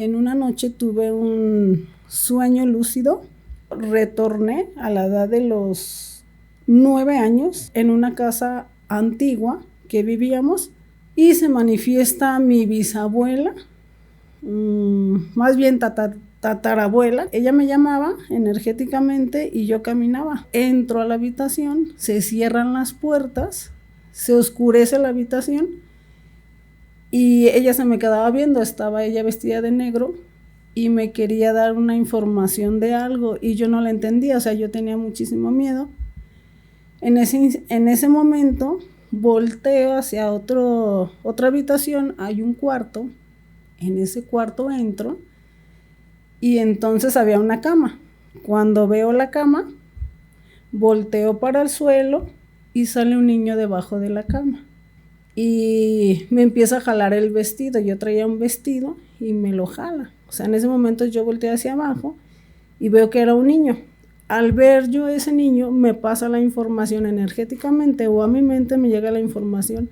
En una noche tuve un sueño lúcido. Retorné a la edad de los 9 años en una casa antigua que vivíamos y se manifiesta mi bisabuela, más bien tatarabuela. Ella me llamaba energéticamente y yo caminaba. Entro a la habitación, se cierran las puertas, se oscurece la habitación y ella se me quedaba viendo. Estaba ella vestida de negro y me quería dar una información de algo y yo no la entendía, o sea, yo tenía muchísimo miedo. En ese momento volteo hacia otra habitación, hay un cuarto, en ese cuarto entro y entonces había una cama. Cuando veo la cama, volteo para el suelo y sale un niño debajo de la cama. Y me empieza a jalar el vestido. Yo traía un vestido y me lo jala. O sea, en ese momento yo volteé hacia abajo y veo que era un niño. Al ver yo ese niño, me pasa la información energéticamente o a mi mente me llega la información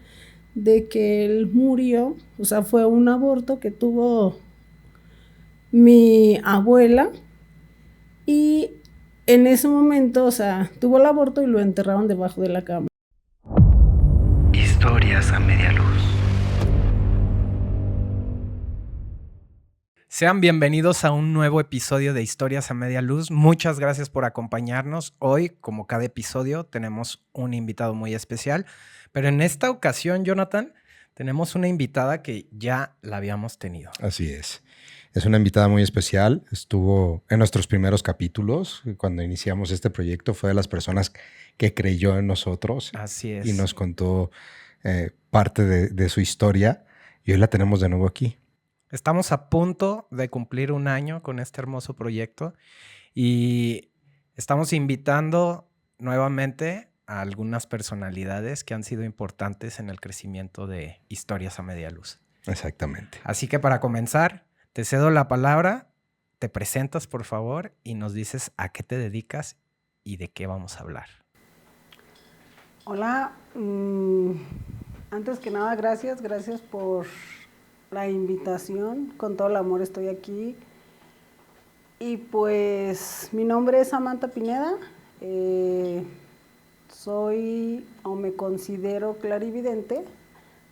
de que él murió. O sea, fue un aborto que tuvo mi abuela y en ese momento, o sea, tuvo el aborto y lo enterraron debajo de la cama. Historias a media luz. Sean bienvenidos a un nuevo episodio de Historias a Media Luz. Muchas gracias por acompañarnos. Hoy, como cada episodio, tenemos un invitado muy especial. Pero en esta ocasión, Jonathan, tenemos una invitada que ya la habíamos tenido. Así es. Es una invitada muy especial. Estuvo en nuestros primeros capítulos. Cuando iniciamos este proyecto, fue de las personas que creyó en nosotros. Así es. Y nos contó parte de su historia. Y hoy la tenemos de nuevo aquí. Estamos a punto de cumplir un año con este hermoso proyecto y estamos invitando nuevamente a algunas personalidades que han sido importantes en el crecimiento de Historias a Media Luz. Exactamente. Así que para comenzar, te cedo la palabra, te presentas por favor y nos dices a qué te dedicas y de qué vamos a hablar. Hola, antes que nada gracias por la invitación, con todo el amor estoy aquí. Y pues mi nombre es Samantha Pineda, soy o me considero clarividente,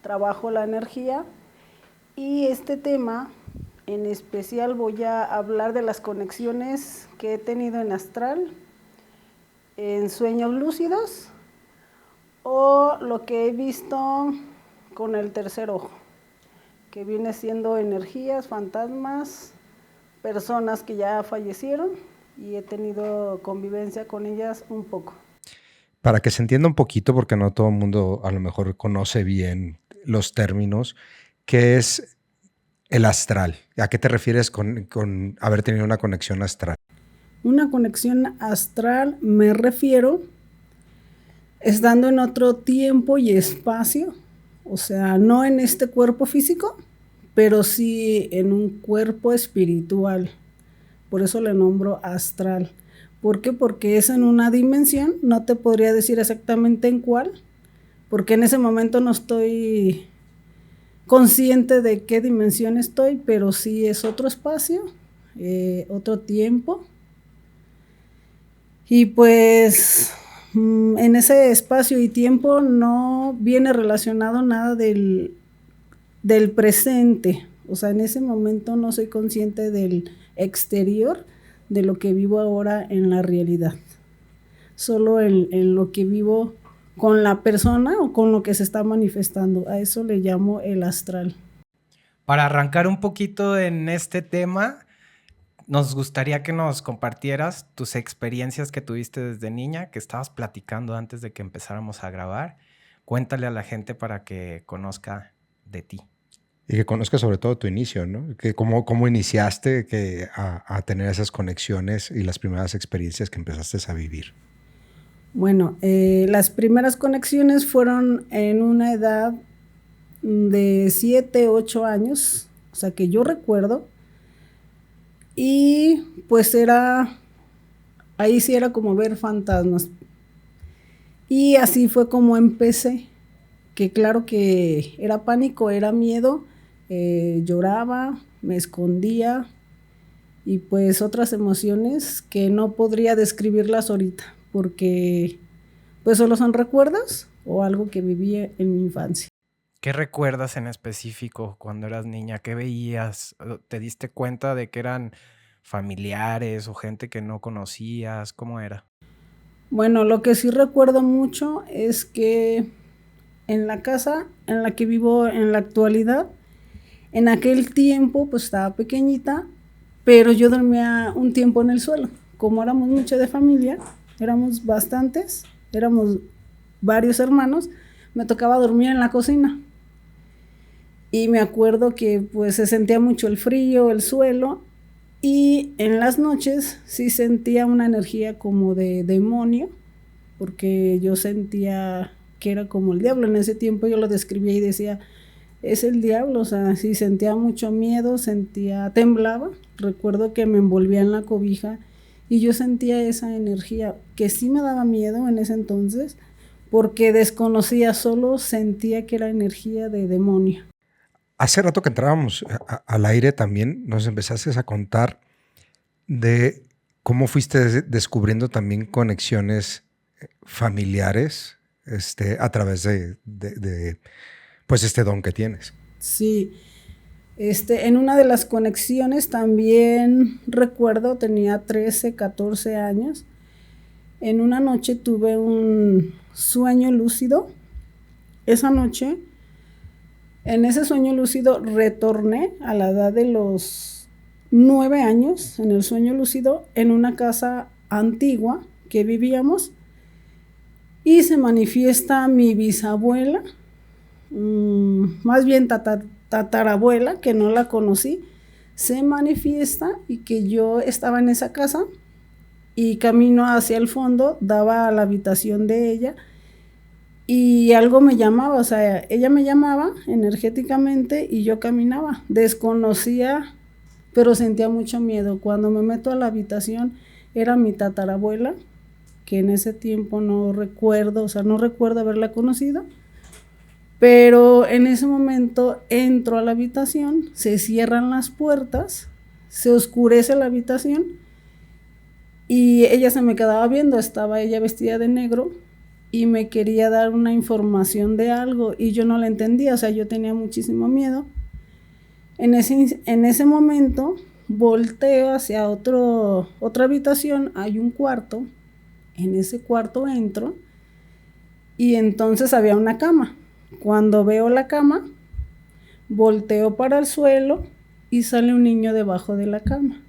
trabajo la energía y este tema en especial voy a hablar de las conexiones que he tenido en astral, en sueños lúcidos o lo que he visto con el tercer ojo, que viene siendo energías, fantasmas, personas que ya fallecieron y he tenido convivencia con ellas un poco. Para que se entienda un poquito, porque no todo el mundo a lo mejor conoce bien los términos, ¿qué es el astral? ¿A qué te refieres con haber tenido una conexión astral? Una conexión astral me refiero estando en otro tiempo y espacio, o sea, no en este cuerpo físico, pero sí en un cuerpo espiritual. Por eso le nombro astral. ¿Por qué? Porque es en una dimensión, no te podría decir exactamente en cuál, porque en ese momento no estoy consciente de qué dimensión estoy, pero sí es otro espacio, otro tiempo. Y pues en ese espacio y tiempo no viene relacionado nada del presente. O sea, en ese momento no soy consciente del exterior, de lo que vivo ahora en la realidad. Solo en lo que vivo con la persona o con lo que se está manifestando. A eso le llamo el astral. Para arrancar un poquito en este tema, nos gustaría que nos compartieras tus experiencias que tuviste desde niña, que estabas platicando antes de que empezáramos a grabar. Cuéntale a la gente para que conozca de ti. Y que conozca sobre todo tu inicio, ¿no? Que cómo iniciaste a tener esas conexiones y las primeras experiencias que empezaste a vivir. Bueno, las primeras conexiones fueron en una edad de 7, 8 años, o sea que yo recuerdo, y pues ahí sí era como ver fantasmas. Y así fue como empecé, que claro que era pánico, era miedo, lloraba, me escondía y pues otras emociones que no podría describirlas ahorita porque pues solo son recuerdos o algo que viví en mi infancia. ¿Qué recuerdas en específico cuando eras niña? ¿Qué veías? ¿Te diste cuenta de que eran familiares o gente que no conocías? ¿Cómo era? Bueno, lo que sí recuerdo mucho es que en la casa en la que vivo en la actualidad, en aquel tiempo pues estaba pequeñita, pero yo dormía un tiempo en el suelo. Como éramos mucha de familia, éramos bastantes, éramos varios hermanos, me tocaba dormir en la cocina. Y me acuerdo que pues se sentía mucho el frío, el suelo, y en las noches sí sentía una energía como de demonio, porque yo sentía que era como el diablo. En ese tiempo yo lo describía y decía, es el diablo, o sea, sí sentía mucho miedo, temblaba. Recuerdo que me envolvía en la cobija y yo sentía esa energía que sí me daba miedo en ese entonces, porque desconocía, solo sentía que era energía de demonio. Hace rato que entrábamos al aire también, nos empezaste a contar de cómo fuiste descubriendo también conexiones familiares a través de pues este don que tienes. Sí, en una de las conexiones también recuerdo, tenía 13, 14 años. En una noche tuve un sueño lúcido. Esa noche, en ese sueño lúcido, retorné a la edad de los 9 años, en el sueño lúcido, en una casa antigua que vivíamos, y se manifiesta mi bisabuela, más bien tatarabuela, que no la conocí, se manifiesta y que yo estaba en esa casa y camino hacia el fondo, daba a la habitación de ella y algo me llamaba, o sea, ella me llamaba energéticamente y yo caminaba, desconocía, pero sentía mucho miedo. Cuando me meto a la habitación era mi tatarabuela, que en ese tiempo no recuerdo, o sea, no recuerdo haberla conocido. Pero en ese momento entro a la habitación, se cierran las puertas, se oscurece la habitación y ella se me quedaba viendo. Estaba ella vestida de negro y me quería dar una información de algo y yo no la entendía, o sea, yo tenía muchísimo miedo. En ese momento volteo hacia otra habitación, hay un cuarto, en ese cuarto entro y entonces había una cama. Cuando veo la cama, volteo para el suelo y sale un niño debajo de la cama.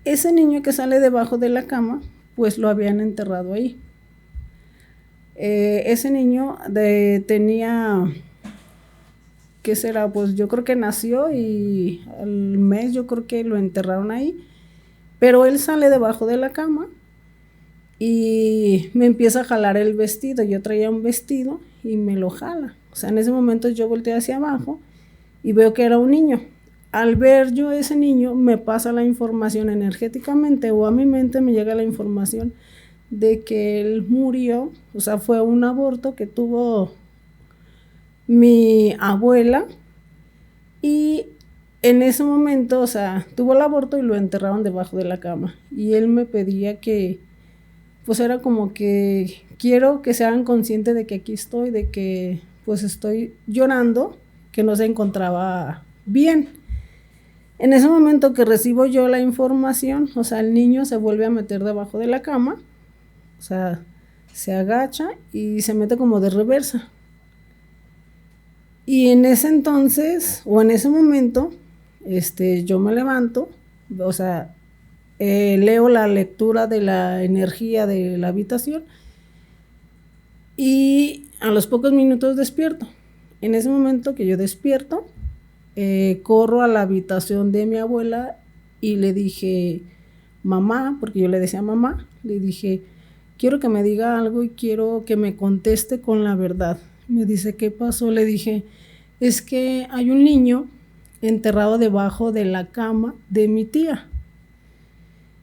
Ese niño que sale debajo de la cama, pues lo habían enterrado ahí. Ese niño tenía, ¿qué será? Pues yo creo que nació y al mes yo creo que lo enterraron ahí. Pero él sale debajo de la cama y me empieza a jalar el vestido. Yo traía un vestido y me lo jala. O sea, en ese momento yo volteé hacia abajo y veo que era un niño. Al ver yo ese niño, me pasa la información energéticamente, o a mi mente me llega la información de que él murió. O sea, fue un aborto que tuvo mi abuela y en ese momento, o sea, tuvo el aborto y lo enterraron debajo de la cama. Y él me pedía que, pues era como que quiero que se hagan conscientes de que aquí estoy, de que pues estoy llorando, que no se encontraba bien. En ese momento que recibo yo la información, o sea, el niño se vuelve a meter debajo de la cama, o sea, se agacha y se mete como de reversa. Y en ese entonces, o en ese momento, yo me levanto, o sea, leo la lectura de la energía de la habitación y a los pocos minutos despierto. En ese momento que yo despierto, corro a la habitación de mi abuela y le dije, mamá, porque yo le decía mamá, le dije, quiero que me diga algo y quiero que me conteste con la verdad. Me dice, ¿qué pasó? Le dije, es que hay un niño enterrado debajo de la cama de mi tía.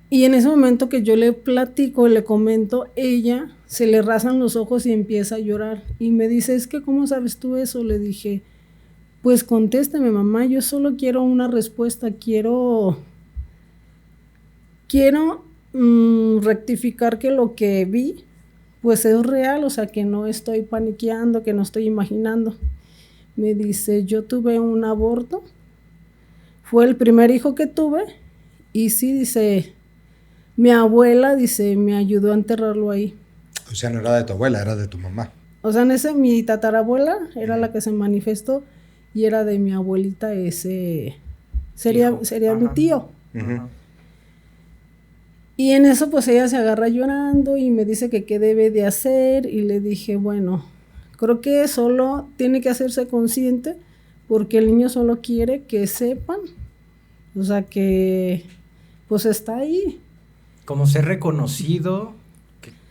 Y en ese momento que yo le platico, le comento, ella se le rasan los ojos y empieza a llorar. Y me dice, es que ¿cómo sabes tú eso? Le dije, pues contésteme, mamá, yo solo quiero una respuesta, quiero rectificar que lo que vi, pues es real, o sea, que no estoy paniqueando, que no estoy imaginando. Me dice, yo tuve un aborto, fue el primer hijo que tuve, y sí, dice, mi abuela, dice, me ayudó a enterrarlo ahí. O sea, no era de tu abuela, era de tu mamá. O sea, en ese, mi tatarabuela era la que se manifestó, y era de mi abuelita, sería mi tío. Uh-huh. Y en eso pues ella se agarra llorando y me dice que qué debe de hacer, y le dije, bueno, creo que solo tiene que hacerse consciente porque el niño solo quiere que sepan, o sea, que pues está ahí. Como ser reconocido,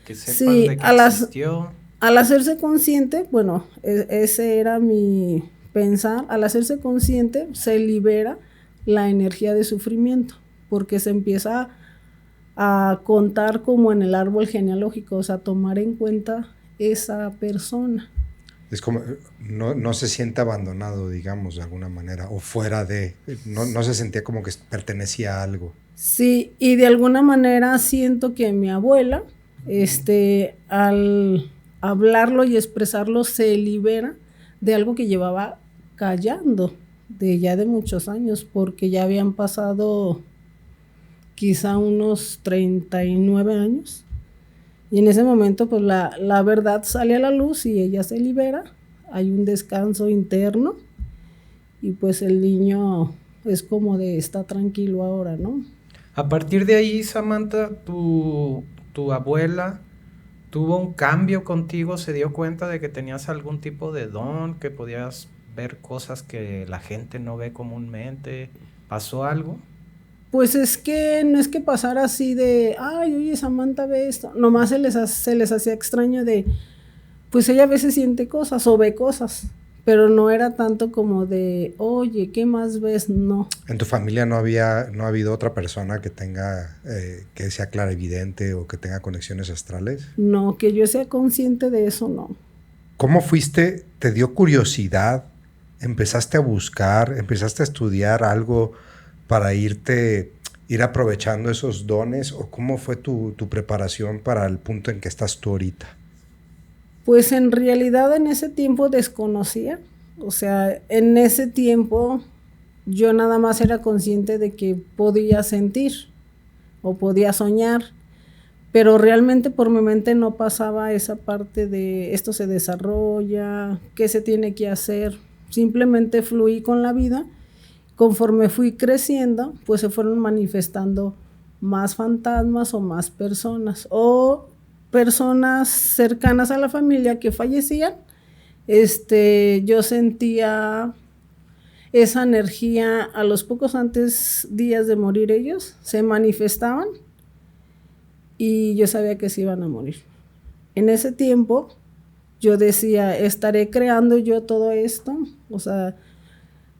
que sepas Sí, de que existió. Al hacerse consciente, bueno, ese era mi pensar, al hacerse consciente se libera la energía de sufrimiento, porque se empieza a contar como en el árbol genealógico, o sea, tomar en cuenta esa persona. Es como, no se siente abandonado, digamos, de alguna manera, o fuera de, no se sentía como que pertenecía a algo. Sí, y de alguna manera siento que mi abuela, al hablarlo y expresarlo, se libera de algo que llevaba callando de muchos años, porque ya habían pasado quizá unos 39 años. Y en ese momento, pues la verdad sale a la luz y ella se libera. Hay un descanso interno y pues el niño es como de está tranquilo ahora, ¿no? A partir de ahí, Samantha, tu abuela tuvo un cambio contigo, se dio cuenta de que tenías algún tipo de don, que podías ver cosas que la gente no ve comúnmente. ¿Pasó algo? Pues es que no es que pasara así de, ay, oye, Samantha ve esto. Nomás se les hacía extraño de, pues ella a veces siente cosas o ve cosas, pero no era tanto como de, oye, ¿qué más ves? No. ¿En tu familia no ha habido otra persona que tenga, que sea clarividente o que tenga conexiones astrales? No, que yo sea consciente de eso, no. ¿Cómo fuiste? ¿Te dio curiosidad? ¿Empezaste a buscar? ¿Empezaste a estudiar algo para ir aprovechando esos dones? ¿O cómo fue tu preparación para el punto en que estás tú ahorita? Pues en realidad en ese tiempo desconocía. O sea, en ese tiempo yo nada más era consciente de que podía sentir o podía soñar, pero realmente por mi mente no pasaba esa parte de esto se desarrolla, qué se tiene que hacer. Simplemente fluí con la vida. Conforme fui creciendo, pues se fueron manifestando más fantasmas o más personas o personas cercanas a la familia que fallecían. Yo sentía esa energía a los pocos días de morir ellos, se manifestaban y yo sabía que se iban a morir. En ese tiempo yo decía, ¿estaré creando yo todo esto? O sea,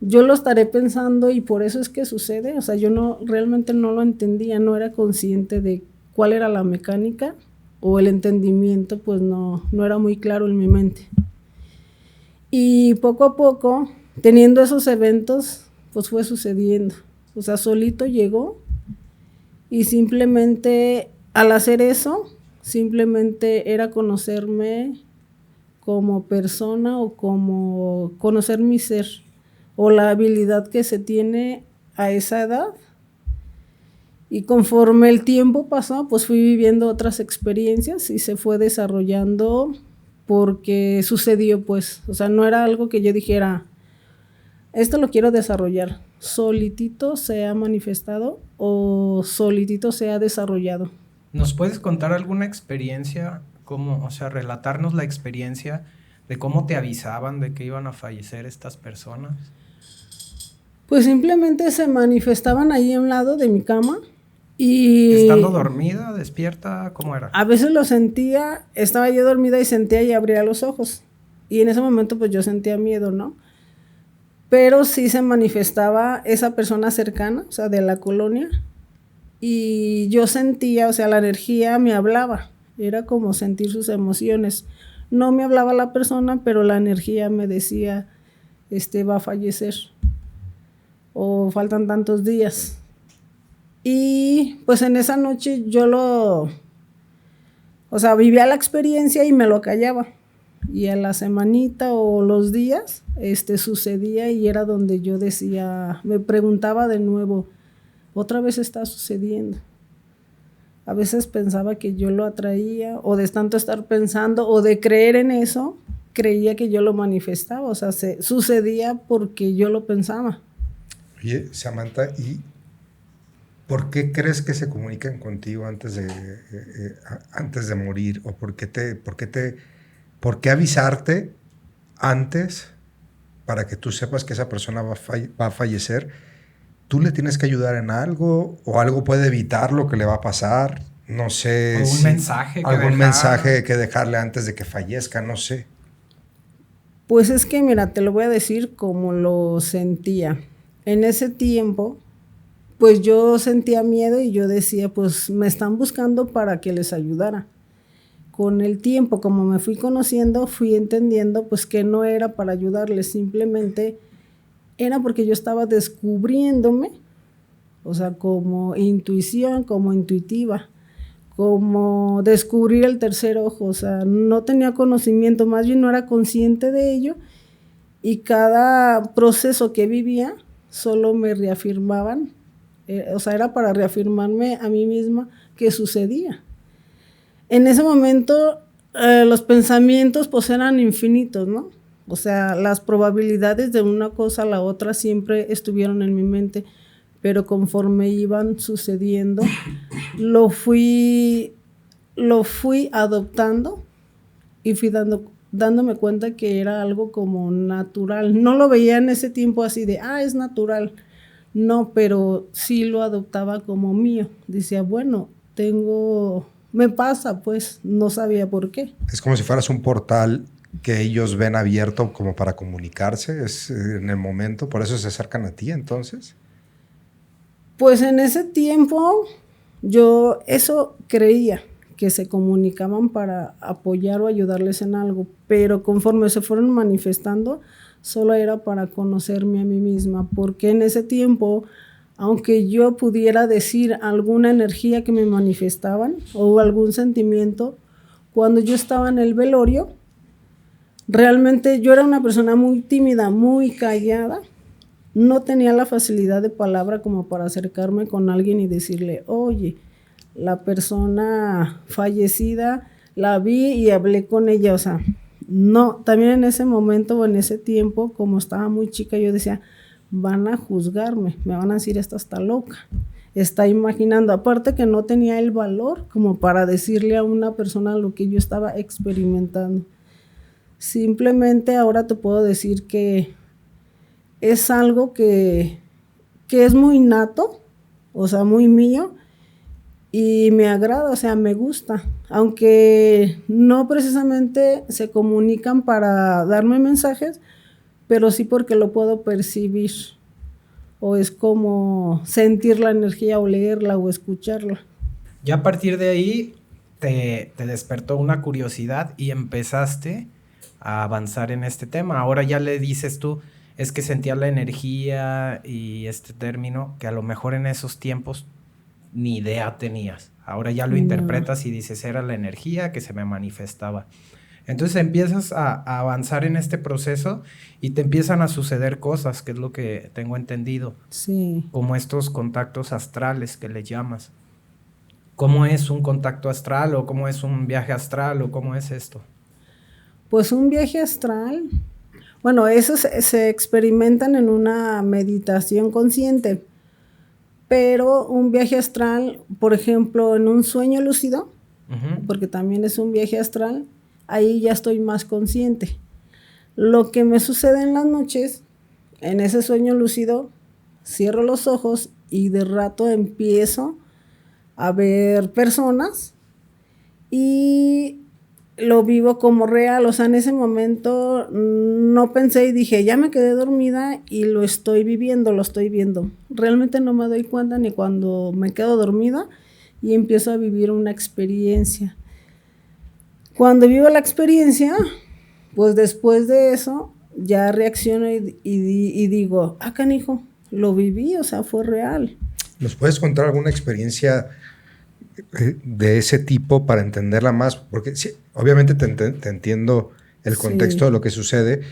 yo lo estaré pensando y por eso es que sucede. O sea, yo realmente no lo entendía, no era consciente de cuál era la mecánica o el entendimiento, pues no era muy claro en mi mente. Y poco a poco, teniendo esos eventos, pues fue sucediendo. O sea, solito llegó y simplemente al hacer eso, simplemente era conocerme como persona o como conocer mi ser o la habilidad que se tiene a esa edad. Y conforme el tiempo pasó, pues fui viviendo otras experiencias y se fue desarrollando porque sucedió, pues. O sea, no era algo que yo dijera, esto lo quiero desarrollar. Solitito se ha manifestado o solitito se ha desarrollado. ¿Nos puedes contar alguna experiencia, o sea, relatarnos la experiencia de cómo te avisaban de que iban a fallecer estas personas? Pues simplemente se manifestaban ahí a un lado de mi cama y... ¿Estando dormida, despierta? ¿Cómo era? A veces lo sentía, estaba yo dormida y sentía y abría los ojos. Y en ese momento pues yo sentía miedo, ¿no? Pero sí se manifestaba esa persona cercana, o sea, de la colonia. Y yo sentía, o sea, la energía me hablaba. Era como sentir sus emociones. No me hablaba la persona, pero la energía me decía va a fallecer o faltan tantos días. Y pues en esa noche yo vivía la experiencia y me lo callaba. Y a la semanita o los días, sucedía y era donde yo decía, me preguntaba de nuevo, otra vez está sucediendo. A veces pensaba que yo lo atraía, o de tanto estar pensando, o de creer en eso, creía que yo lo manifestaba. O sea, sucedía porque yo lo pensaba. Oye, Samantha, ¿y por qué crees que se comunican contigo antes de morir? ¿O por qué avisarte antes para que tú sepas que esa persona va a fallecer? ¿Tú le tienes que ayudar en algo? ¿O algo puede evitar lo que le va a pasar? No sé. ¿Algún mensaje que dejarle antes de que fallezca? No sé. Pues es que, mira, te lo voy a decir como lo sentía. En ese tiempo, pues yo sentía miedo y yo decía, pues me están buscando para que les ayudara. Con el tiempo, como me fui conociendo, fui entendiendo pues que no era para ayudarles, simplemente era porque yo estaba descubriéndome, o sea, como intuición, como intuitiva, como descubrir el tercer ojo, o sea, no tenía conocimiento, más bien no era consciente de ello, y cada proceso que vivía solo me reafirmaban, o sea, era para reafirmarme a mí misma que sucedía. En ese momento los pensamientos pues eran infinitos, ¿no? O sea, las probabilidades de una cosa a la otra siempre estuvieron en mi mente, pero conforme iban sucediendo, lo fui adoptando y fui dándome cuenta que era algo como natural. No lo veía en ese tiempo así de, es natural. No, pero sí lo adoptaba como mío. Decía, bueno, me pasa, pues, no sabía por qué. Es como si fueras un portal que ellos ven abierto como para comunicarse, es en el momento, por eso se acercan a ti, entonces. Pues en ese tiempo yo eso creía, que se comunicaban para apoyar o ayudarles en algo, pero conforme se fueron manifestando, solo era para conocerme a mí misma, porque en ese tiempo, aunque yo pudiera decir alguna energía que me manifestaban o algún sentimiento, cuando yo estaba en el velorio, realmente yo era una persona muy tímida, muy callada, no tenía la facilidad de palabra como para acercarme con alguien y decirle, oye, la persona fallecida, la vi y hablé con ella, o sea, no, también en ese momento o en ese tiempo, como estaba muy chica, yo decía, van a juzgarme, me van a decir, esta está loca, está imaginando, aparte que no tenía el valor como para decirle a una persona lo que yo estaba experimentando. Simplemente ahora te puedo decir que es algo que es muy nato, o sea, muy mío, y me agrada, o sea, me gusta, aunque no precisamente se comunican para darme mensajes, pero sí porque lo puedo percibir, o es como sentir la energía o leerla o escucharla. Ya a partir de ahí te despertó una curiosidad y empezaste a avanzar en este tema. Ahora ya le dices tú, es que sentía la energía y este término que a lo mejor en esos tiempos ni idea tenías. Ahora ya lo interpretas y dices, era la energía que se me manifestaba. Entonces empiezas a avanzar en este proceso y te empiezan a suceder cosas, que es lo que tengo entendido. Sí. Como estos contactos astrales que le llamas. ¿Cómo es un contacto astral o cómo es un viaje astral o cómo es esto? Pues un viaje astral, bueno, esos se experimentan en una meditación consciente. Pero un viaje astral, por ejemplo, en un sueño lúcido, porque también es un viaje astral, ahí ya estoy más consciente. Lo que me sucede en las noches, en ese sueño lúcido, cierro los ojos y de rato empiezo a ver personas y lo vivo como real, o sea, en ese momento no pensé y dije, ya me quedé dormida y lo estoy viviendo, lo estoy viendo. Realmente no me doy cuenta ni cuando me quedo dormida y empiezo a vivir una experiencia. Cuando vivo la experiencia, pues después de eso, ya reacciono y digo, canijo, lo viví, o sea, fue real. ¿Nos puedes contar alguna experiencia de ese tipo para entenderla más? Porque sí, obviamente te entiendo el contexto de lo que sucede,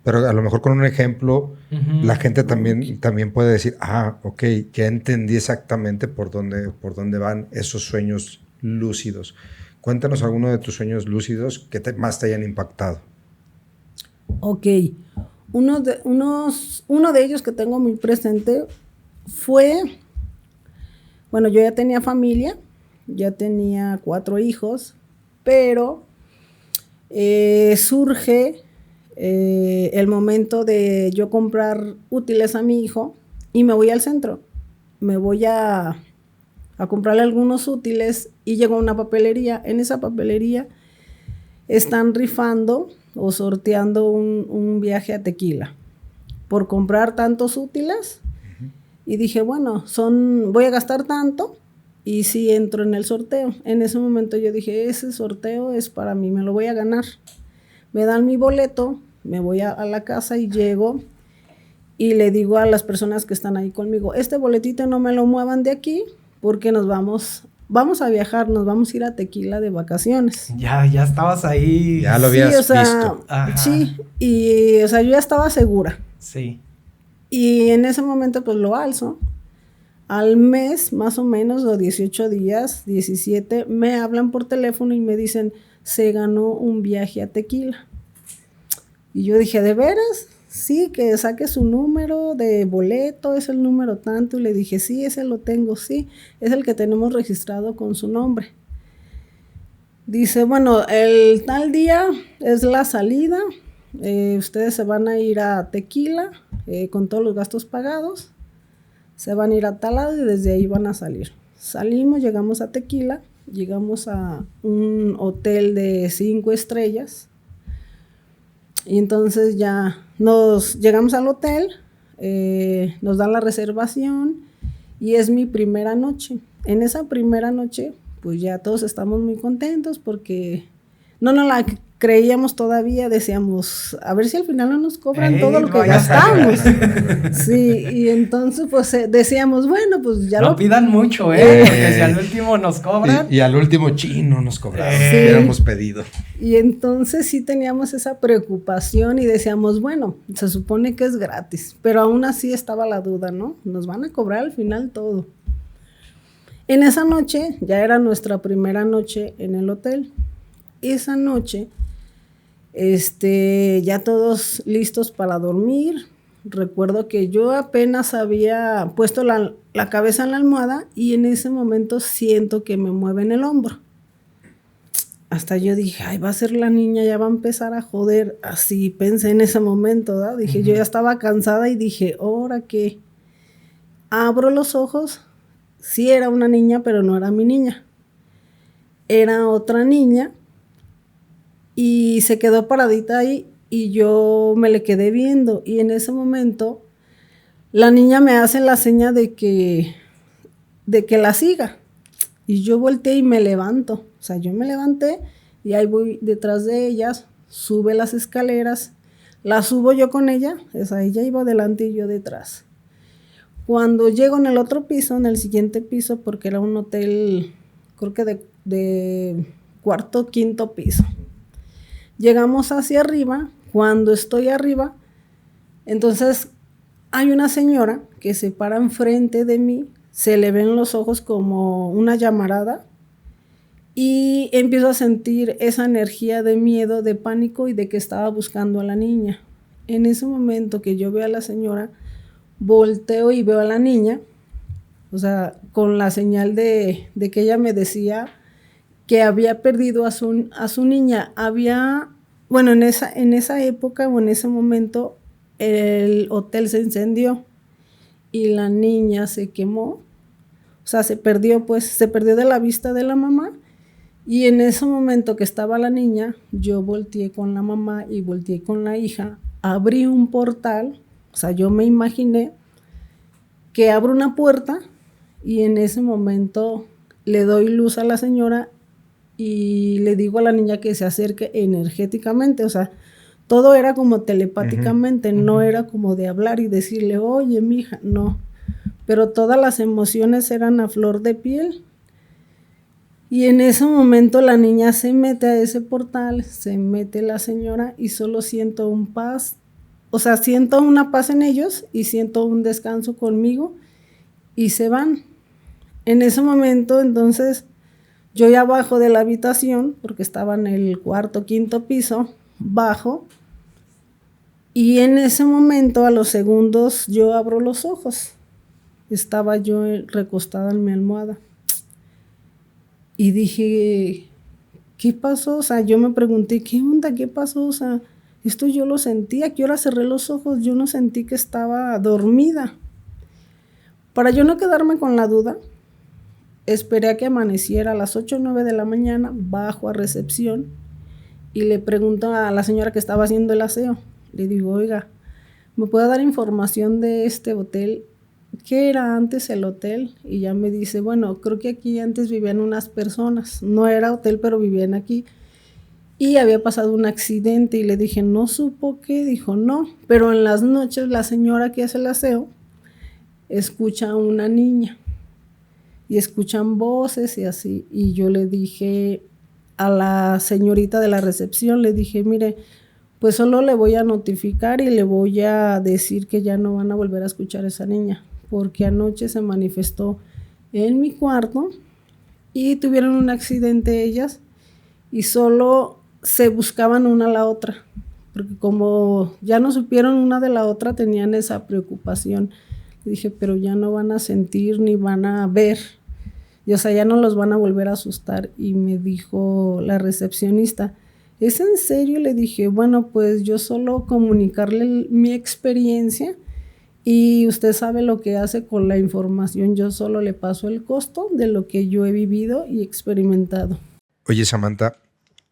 pero a lo mejor con un ejemplo la gente también puede decir, ok, ya entendí exactamente por dónde van esos sueños lúcidos. Cuéntanos alguno de tus sueños lúcidos que más te hayan impactado. Ok, uno de ellos que tengo muy presente fue, bueno, yo ya tenía familia, ya tenía 4 hijos, pero surge el momento de yo comprar útiles a mi hijo y me voy al centro. Me voy a comprarle algunos útiles y llego a una papelería. En esa papelería están rifando o sorteando un viaje a Tequila por comprar tantos útiles. Y dije, bueno, voy a gastar tanto y sí entro en el sorteo. En ese momento yo dije, ese sorteo es para mí, me lo voy a ganar. Me dan mi boleto, me voy a la casa y llego y le digo a las personas que están ahí conmigo, este boletito no me lo muevan de aquí porque nos vamos a viajar, nos vamos a ir a Tequila de vacaciones. Ya estabas ahí. Ya lo habías visto. Sí, y o sea, yo ya estaba segura. Sí. Y en ese momento pues lo alzo. Al mes, más o menos, o 18 días, 17, me hablan por teléfono y me dicen, se ganó un viaje a Tequila. Y yo dije, ¿de veras? Sí, que saque su número de boleto, es el número tanto. Y le dije, sí, ese lo tengo, sí, es el que tenemos registrado con su nombre. Dice, bueno, el tal día es la salida, ustedes se van a ir a Tequila con todos los gastos pagados, se van a ir a tal lado y desde ahí van a salir. Salimos, llegamos a Tequila, llegamos a un hotel de 5 estrellas y entonces ya llegamos al hotel, nos dan la reservación y es mi primera noche. En esa primera noche pues ya todos estamos muy contentos porque no nos la creíamos todavía, decíamos, a ver si al final no nos cobran todo lo que gastamos. Sí, y entonces pues decíamos, bueno, pues ya no pidan mucho, porque si al último nos cobran. Y al último chino nos cobraron, que hubiéramos pedido. Y entonces sí teníamos esa preocupación y decíamos, bueno, se supone que es gratis, pero aún así estaba la duda, ¿no? Nos van a cobrar al final todo. En esa noche, ya era nuestra primera noche en el hotel. Esa noche, ya todos listos para dormir. Recuerdo que yo apenas había puesto la cabeza en la almohada y en ese momento siento que me mueven el hombro. Hasta yo dije, ay, va a ser la niña, ya va a empezar a joder. Así pensé en ese momento, ¿verdad? Dije, yo ya estaba cansada y dije, ¿ahora qué? Abro los ojos. Sí era una niña, pero no era mi niña. Era otra niña y se quedó paradita ahí y yo me le quedé viendo y en ese momento la niña me hace la seña de que la siga y yo volteé y me levanto. O sea, yo me levanté y ahí voy detrás de ellas, sube las escaleras, la subo yo con ella, o sea, ella iba adelante y yo detrás. Cuando llego en el otro piso, en el siguiente piso, porque era un hotel, creo que de cuarto, quinto piso. Llegamos hacia arriba. Cuando estoy arriba, entonces hay una señora que se para enfrente de mí, se le ven los ojos como una llamarada y empiezo a sentir esa energía de miedo, de pánico y de que estaba buscando a la niña. En ese momento que yo veo a la señora, volteo y veo a la niña, o sea, con la señal de que ella me decía que había perdido a su niña. Bueno, en esa época o en ese momento el hotel se incendió y la niña se quemó, o sea, se perdió de la vista de la mamá. Y en ese momento que estaba la niña, yo volteé con la mamá y volteé con la hija, abrí un portal. O sea, yo me imaginé que abro una puerta y en ese momento le doy luz a la señora y le digo a la niña que se acerque energéticamente. O sea, Todo era como telepáticamente, no era como de hablar y decirle, oye, mija, no. Pero todas las emociones eran a flor de piel. Y en ese momento la niña se mete a ese portal, se mete la señora y solo siento un paz. O sea, siento una paz en ellos y siento un descanso conmigo y se van. En ese momento, entonces, yo ya bajo de la habitación, porque estaba en el cuarto, quinto piso, bajo. Y en ese momento, a los segundos, yo abro los ojos. Estaba yo recostada en mi almohada. Y dije, ¿qué pasó? O sea, yo me pregunté, ¿qué onda? ¿Qué pasó? O sea, esto yo lo sentí. ¿A qué hora cerré los ojos? Yo no sentí que estaba dormida. Para yo no quedarme con la duda, esperé a que amaneciera a las 8 o 9 de la mañana, bajo a recepción y le pregunto a la señora que estaba haciendo el aseo. Le digo, oiga, ¿me puede dar información de este hotel? ¿Qué era antes el hotel? Y ya me dice, bueno, creo que aquí antes vivían unas personas. No era hotel, pero vivían aquí. Y había pasado un accidente y le dije, ¿no supo qué? Dijo, no. Pero en las noches la señora que hace el aseo escucha a una niña. Y escuchan voces y así. Y yo le dije a la señorita de la recepción, le dije, mire, pues solo le voy a notificar y le voy a decir que ya no van a volver a escuchar a esa niña, porque anoche se manifestó en mi cuarto y tuvieron un accidente ellas y solo se buscaban una a la otra, porque como ya no supieron una de la otra, tenían esa preocupación. Le dije, pero ya no van a sentir ni van a ver, y o sea, ya no los van a volver a asustar. Y me dijo la recepcionista, ¿es en serio? Le dije, bueno, pues yo solo comunicarle mi experiencia y usted sabe lo que hace con la información. Yo solo le paso el costo de lo que yo he vivido y experimentado. Oye, Samantha,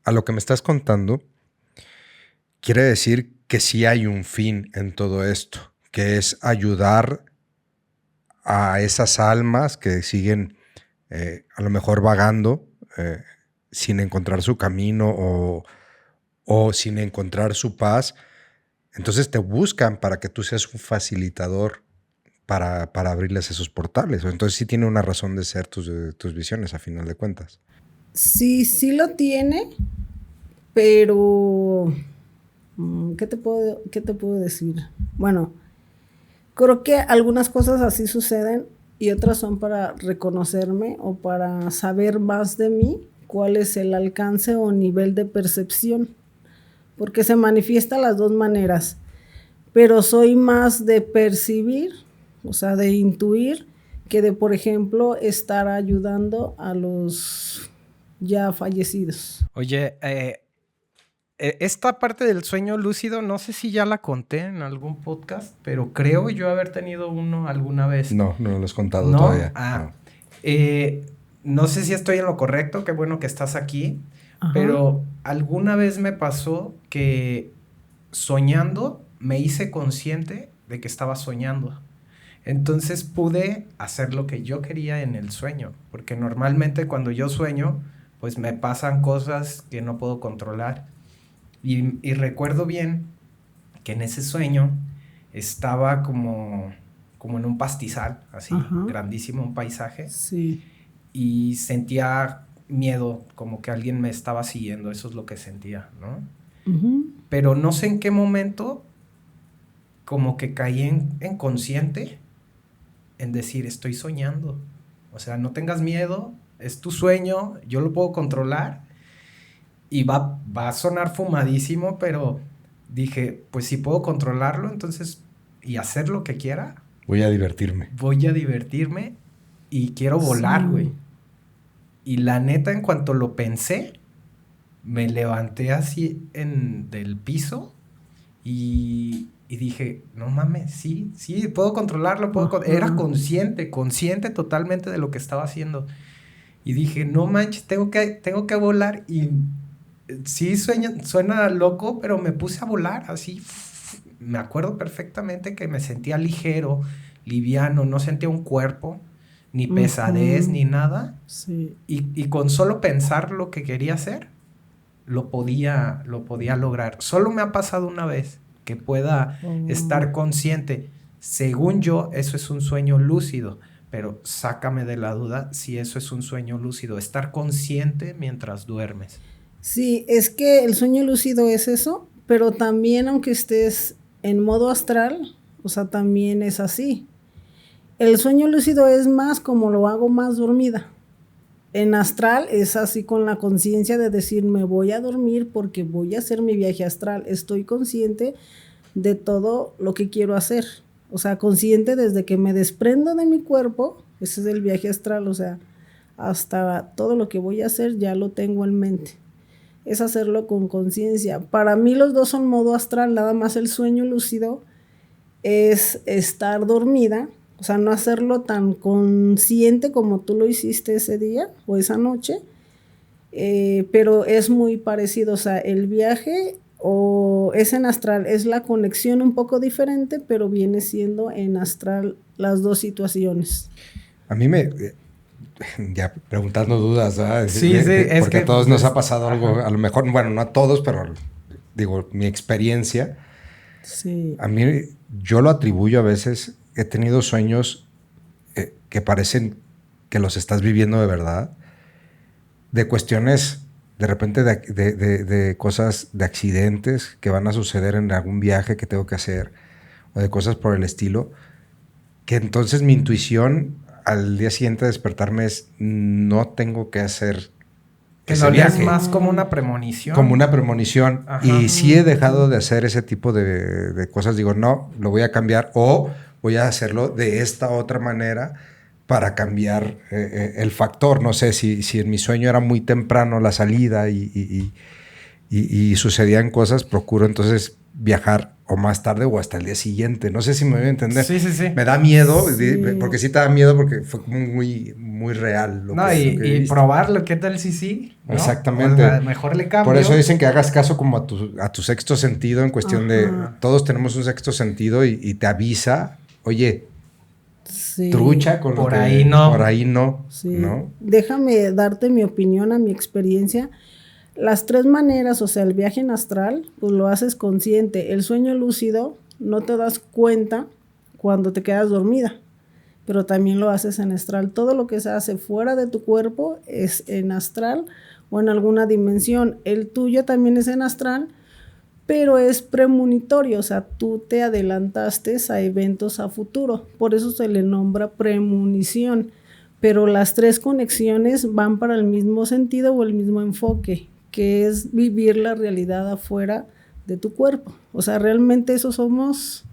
a lo que me estás contando, quiere decir que sí hay un fin en todo esto, que es ayudar a esas almas que siguen a lo mejor vagando sin encontrar su camino o sin encontrar su paz. Entonces te buscan para que tú seas un facilitador para abrirles esos portales. Entonces sí tiene una razón de ser tus visiones a final de cuentas. Sí lo tiene, pero ¿qué te puedo decir? Bueno, creo que algunas cosas así suceden y otras son para reconocerme o para saber más de mí, cuál es el alcance o nivel de percepción, porque se manifiesta las dos maneras, pero soy más de percibir, o sea, de intuir, que de, por ejemplo, estar ayudando a los ya fallecidos. Oye, esta parte del sueño lúcido, no sé si ya la conté en algún podcast, pero creo yo haber tenido uno alguna vez. No lo has contado ¿No? todavía. No sé si estoy en lo correcto, qué bueno que estás aquí, Ajá. Pero alguna vez me pasó que soñando me hice consciente de que estaba soñando. Entonces pude hacer lo que yo quería en el sueño, porque normalmente cuando yo sueño, pues me pasan cosas que no puedo controlar. Y recuerdo bien que en ese sueño estaba como en un pastizal, así, Ajá. grandísimo, un paisaje. Sí. Y sentía miedo, como que alguien me estaba siguiendo, eso es lo que sentía, ¿no? Uh-huh. Pero no sé en qué momento, como que caí en consciente, en decir, estoy soñando. O sea, no tengas miedo, es tu sueño, yo lo puedo controlar. Y va a sonar fumadísimo, pero dije, pues si puedo controlarlo, entonces, y hacer lo que quiera. Voy a divertirme. Voy a divertirme y quiero volar, güey. Y la neta, en cuanto lo pensé, me levanté así del piso y dije, no mames, sí, puedo controlarlo, Era consciente totalmente de lo que estaba haciendo. Y dije, no manches, tengo que volar. Y sí suena loco, pero me puse a volar así. Me acuerdo perfectamente que me sentía ligero, liviano, no sentía un cuerpo, ni pesadez, ni nada. Sí. Y con solo pensar lo que quería hacer, lo podía lograr. Solo me ha pasado una vez que pueda estar consciente. Según yo, eso es un sueño lúcido, pero sácame de la duda si eso es un sueño lúcido, estar consciente mientras duermes. Sí, es que el sueño lúcido es eso, pero también aunque estés en modo astral, o sea, también es así. El sueño lúcido es más como lo hago más dormida. En astral es así con la conciencia de decir, me voy a dormir porque voy a hacer mi viaje astral. Estoy consciente de todo lo que quiero hacer. O sea, consciente desde que me desprendo de mi cuerpo, ese es el viaje astral, o sea, hasta todo lo que voy a hacer ya lo tengo en mente. Es hacerlo con conciencia. Para mí los dos son modo astral, nada más el sueño lúcido es estar dormida, o sea, no hacerlo tan consciente como tú lo hiciste ese día o esa noche, pero es muy parecido, o sea, el viaje o es en astral, es la conexión un poco diferente, pero viene siendo en astral las dos situaciones. A mí ya preguntando dudas, ¿verdad? Sí, porque a todos nos ha pasado algo, a lo mejor, bueno, no a todos, pero digo, mi experiencia, sí. A mí yo lo atribuyo a veces, he tenido sueños que parecen que los estás viviendo de verdad, de cuestiones, de repente de cosas, de accidentes que van a suceder en algún viaje que tengo que hacer, o de cosas por el estilo, que entonces mi intuición al día siguiente de despertarme es, no tengo que hacer que no es más como una premonición. Como una premonición. Ajá. Y sí he dejado de hacer ese tipo de cosas. Digo, no, lo voy a cambiar o voy a hacerlo de esta otra manera para cambiar el factor. No sé, si en mi sueño era muy temprano la salida y sucedían cosas, procuro entonces viajar o más tarde o hasta el día siguiente. No sé si me voy a entender. Sí. Me da miedo, sí. Porque sí te da miedo porque fue muy real. Y probarlo, ¿qué tal si sí? ¿No? Exactamente. O sea, mejor le cambio. Por eso dicen que hagas caso como a tu sexto sentido en cuestión de... Todos tenemos un sexto sentido y te avisa, oye, sí. Trucha con por lo ahí que... no. Por ahí no, sí. ¿no? Déjame darte mi opinión, a mi experiencia. Las tres maneras, o sea, el viaje en astral, pues lo haces consciente. El sueño lúcido no te das cuenta cuando te quedas dormida, pero también lo haces en astral. Todo lo que se hace fuera de tu cuerpo es en astral o en alguna dimensión. El tuyo también es en astral, pero es premonitorio, o sea, tú te adelantaste a eventos a futuro. Por eso se le nombra premonición. Pero las tres conexiones van para el mismo sentido o el mismo enfoque, que es vivir la realidad afuera de tu cuerpo. O sea, realmente eso somos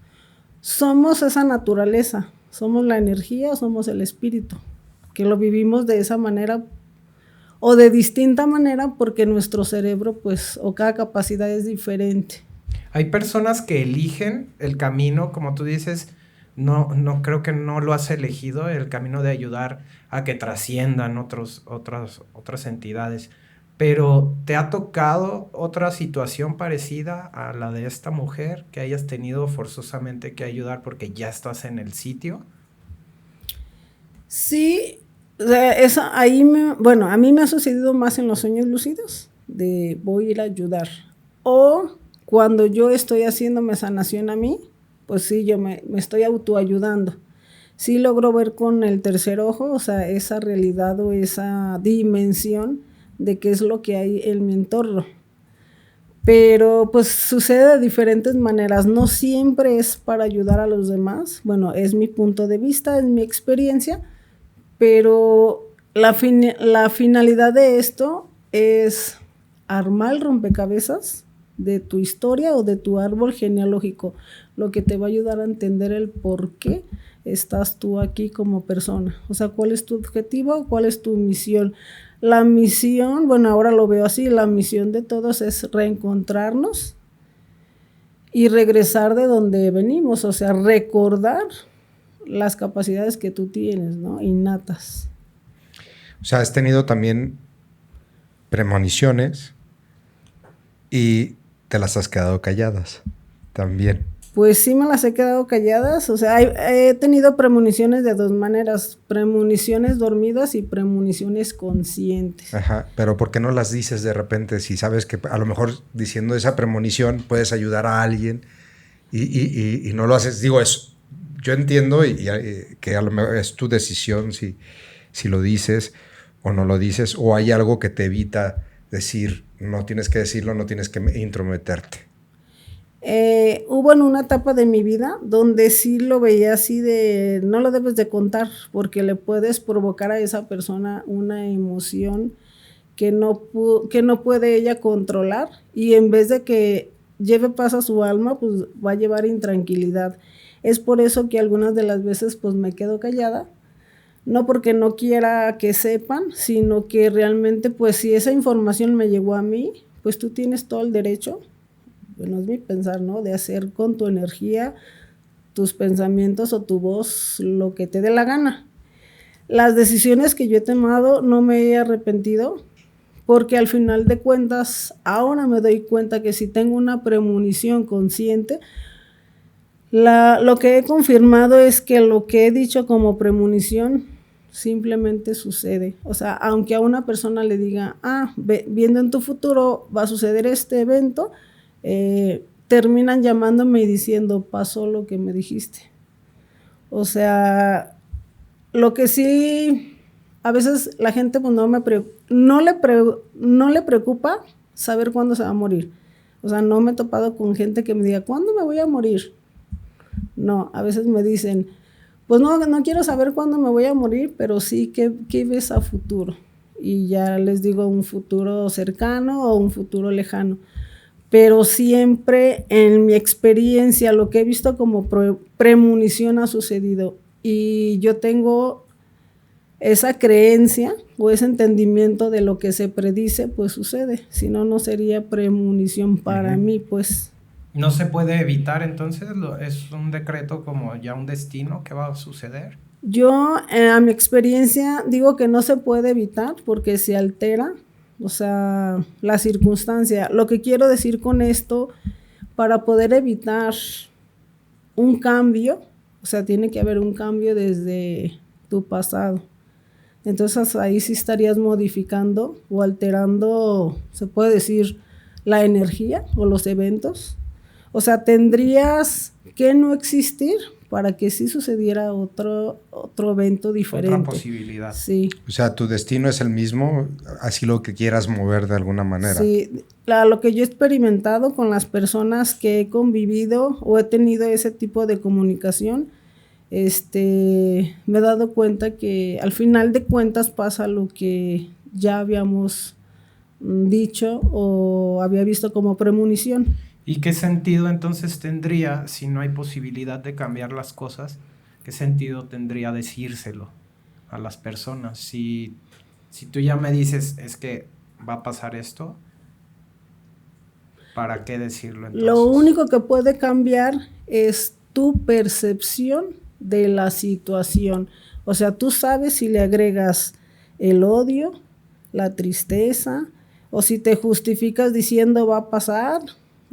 esa naturaleza, somos la energía, somos el espíritu, que lo vivimos de esa manera o de distinta manera porque nuestro cerebro, pues, o cada capacidad es diferente. Hay personas que eligen el camino, como tú dices, no creo que no lo has elegido, el camino de ayudar a que trasciendan otras entidades. Pero ¿te ha tocado otra situación parecida a la de esta mujer que hayas tenido forzosamente que ayudar porque ya estás en el sitio? Sí, a mí me ha sucedido más en los sueños lúcidos, de voy a ir a ayudar. O cuando yo estoy haciéndome sanación a mí, pues sí, yo me estoy autoayudando. Sí logro ver con el tercer ojo, o sea, esa realidad o esa dimensión de qué es lo que hay en mi entorno. Pero pues sucede de diferentes maneras, no siempre es para ayudar a los demás. Bueno, es mi punto de vista, es mi experiencia, pero la finalidad de esto es armar el rompecabezas de tu historia o de tu árbol genealógico, lo que te va a ayudar a entender el por qué estás tú aquí como persona. O sea, cuál es tu objetivo, cuál es tu misión. La misión, bueno, ahora lo veo así, la misión de todos es reencontrarnos y regresar de donde venimos, o sea, recordar las capacidades que tú tienes, ¿no? Innatas. O sea, has tenido también premoniciones y te las has quedado calladas también. Pues sí me las he quedado calladas, o sea, he tenido premoniciones de dos maneras, premoniciones dormidas y premoniciones conscientes. Ajá, pero ¿por qué no las dices de repente si sabes que a lo mejor diciendo esa premonición puedes ayudar a alguien y no lo haces? Digo, yo entiendo y que a lo mejor es tu decisión si lo dices o no lo dices, o hay algo que te evita decir, no tienes que decirlo, no tienes que intrometerte. Hubo en una etapa de mi vida donde sí lo veía así de, no lo debes de contar porque le puedes provocar a esa persona una emoción que no puede ella controlar, y en vez de que lleve paz a su alma, pues va a llevar intranquilidad. Es por eso que algunas de las veces pues me quedo callada, no porque no quiera que sepan, sino que realmente pues si esa información me llegó a mí, pues tú tienes todo el derecho, bueno, es mi pensar, ¿no?, de hacer con tu energía, tus pensamientos o tu voz lo que te dé la gana. Las decisiones que yo he tomado no me he arrepentido, porque al final de cuentas ahora me doy cuenta que si tengo una premonición consciente, lo que he confirmado es que lo que he dicho como premonición simplemente sucede. O sea, aunque a una persona le diga, viendo en tu futuro va a suceder este evento, terminan llamándome y diciendo, pasó lo que me dijiste. O sea, lo que sí, a veces la gente pues no le preocupa saber cuándo se va a morir. O sea, no me he topado con gente que me diga, ¿cuándo me voy a morir? No, a veces me dicen, pues no quiero saber cuándo me voy a morir, pero sí, ¿qué ves a futuro? Y ya les digo un futuro cercano o un futuro lejano. Pero siempre en mi experiencia lo que he visto como premonición ha sucedido, y yo tengo esa creencia o ese entendimiento de lo que se predice, pues sucede. Si no, no sería premonición para mí, pues. ¿No se puede evitar entonces? ¿Es un decreto como ya un destino que va a suceder? Yo, a mi experiencia, digo que no se puede evitar porque se altera, o sea, la circunstancia. Lo que quiero decir con esto, para poder evitar un cambio, o sea, tiene que haber un cambio desde tu pasado. Entonces ahí sí estarías modificando o alterando, se puede decir, la energía o los eventos. O sea, tendrías que no existir para que sí sucediera otro evento diferente. Otra posibilidad. Sí. O sea, tu destino es el mismo, así lo que quieras mover de alguna manera. Sí, lo que yo he experimentado con las personas que he convivido o he tenido ese tipo de comunicación, me he dado cuenta que al final de cuentas pasa lo que ya habíamos dicho o había visto como premonición. ¿Y qué sentido entonces tendría, si no hay posibilidad de cambiar las cosas, qué sentido tendría decírselo a las personas? Si tú ya me dices, es que va a pasar esto, ¿para qué decirlo entonces? Lo único que puede cambiar es tu percepción de la situación. O sea, tú sabes si le agregas el odio, la tristeza, o si te justificas diciendo va a pasar.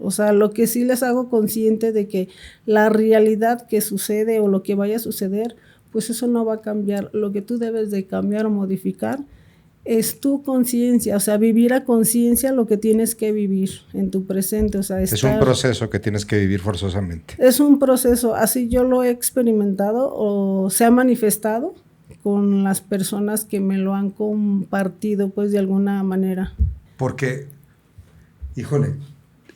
O sea, lo que sí les hago consciente de que la realidad que sucede o lo que vaya a suceder, pues eso no va a cambiar. Lo que tú debes de cambiar o modificar es tu conciencia, o sea, vivir a conciencia lo que tienes que vivir en tu presente. O sea, es un proceso que tienes que vivir forzosamente. Es un proceso, así yo lo he experimentado o se ha manifestado con las personas que me lo han compartido, pues de alguna manera. Porque, híjole,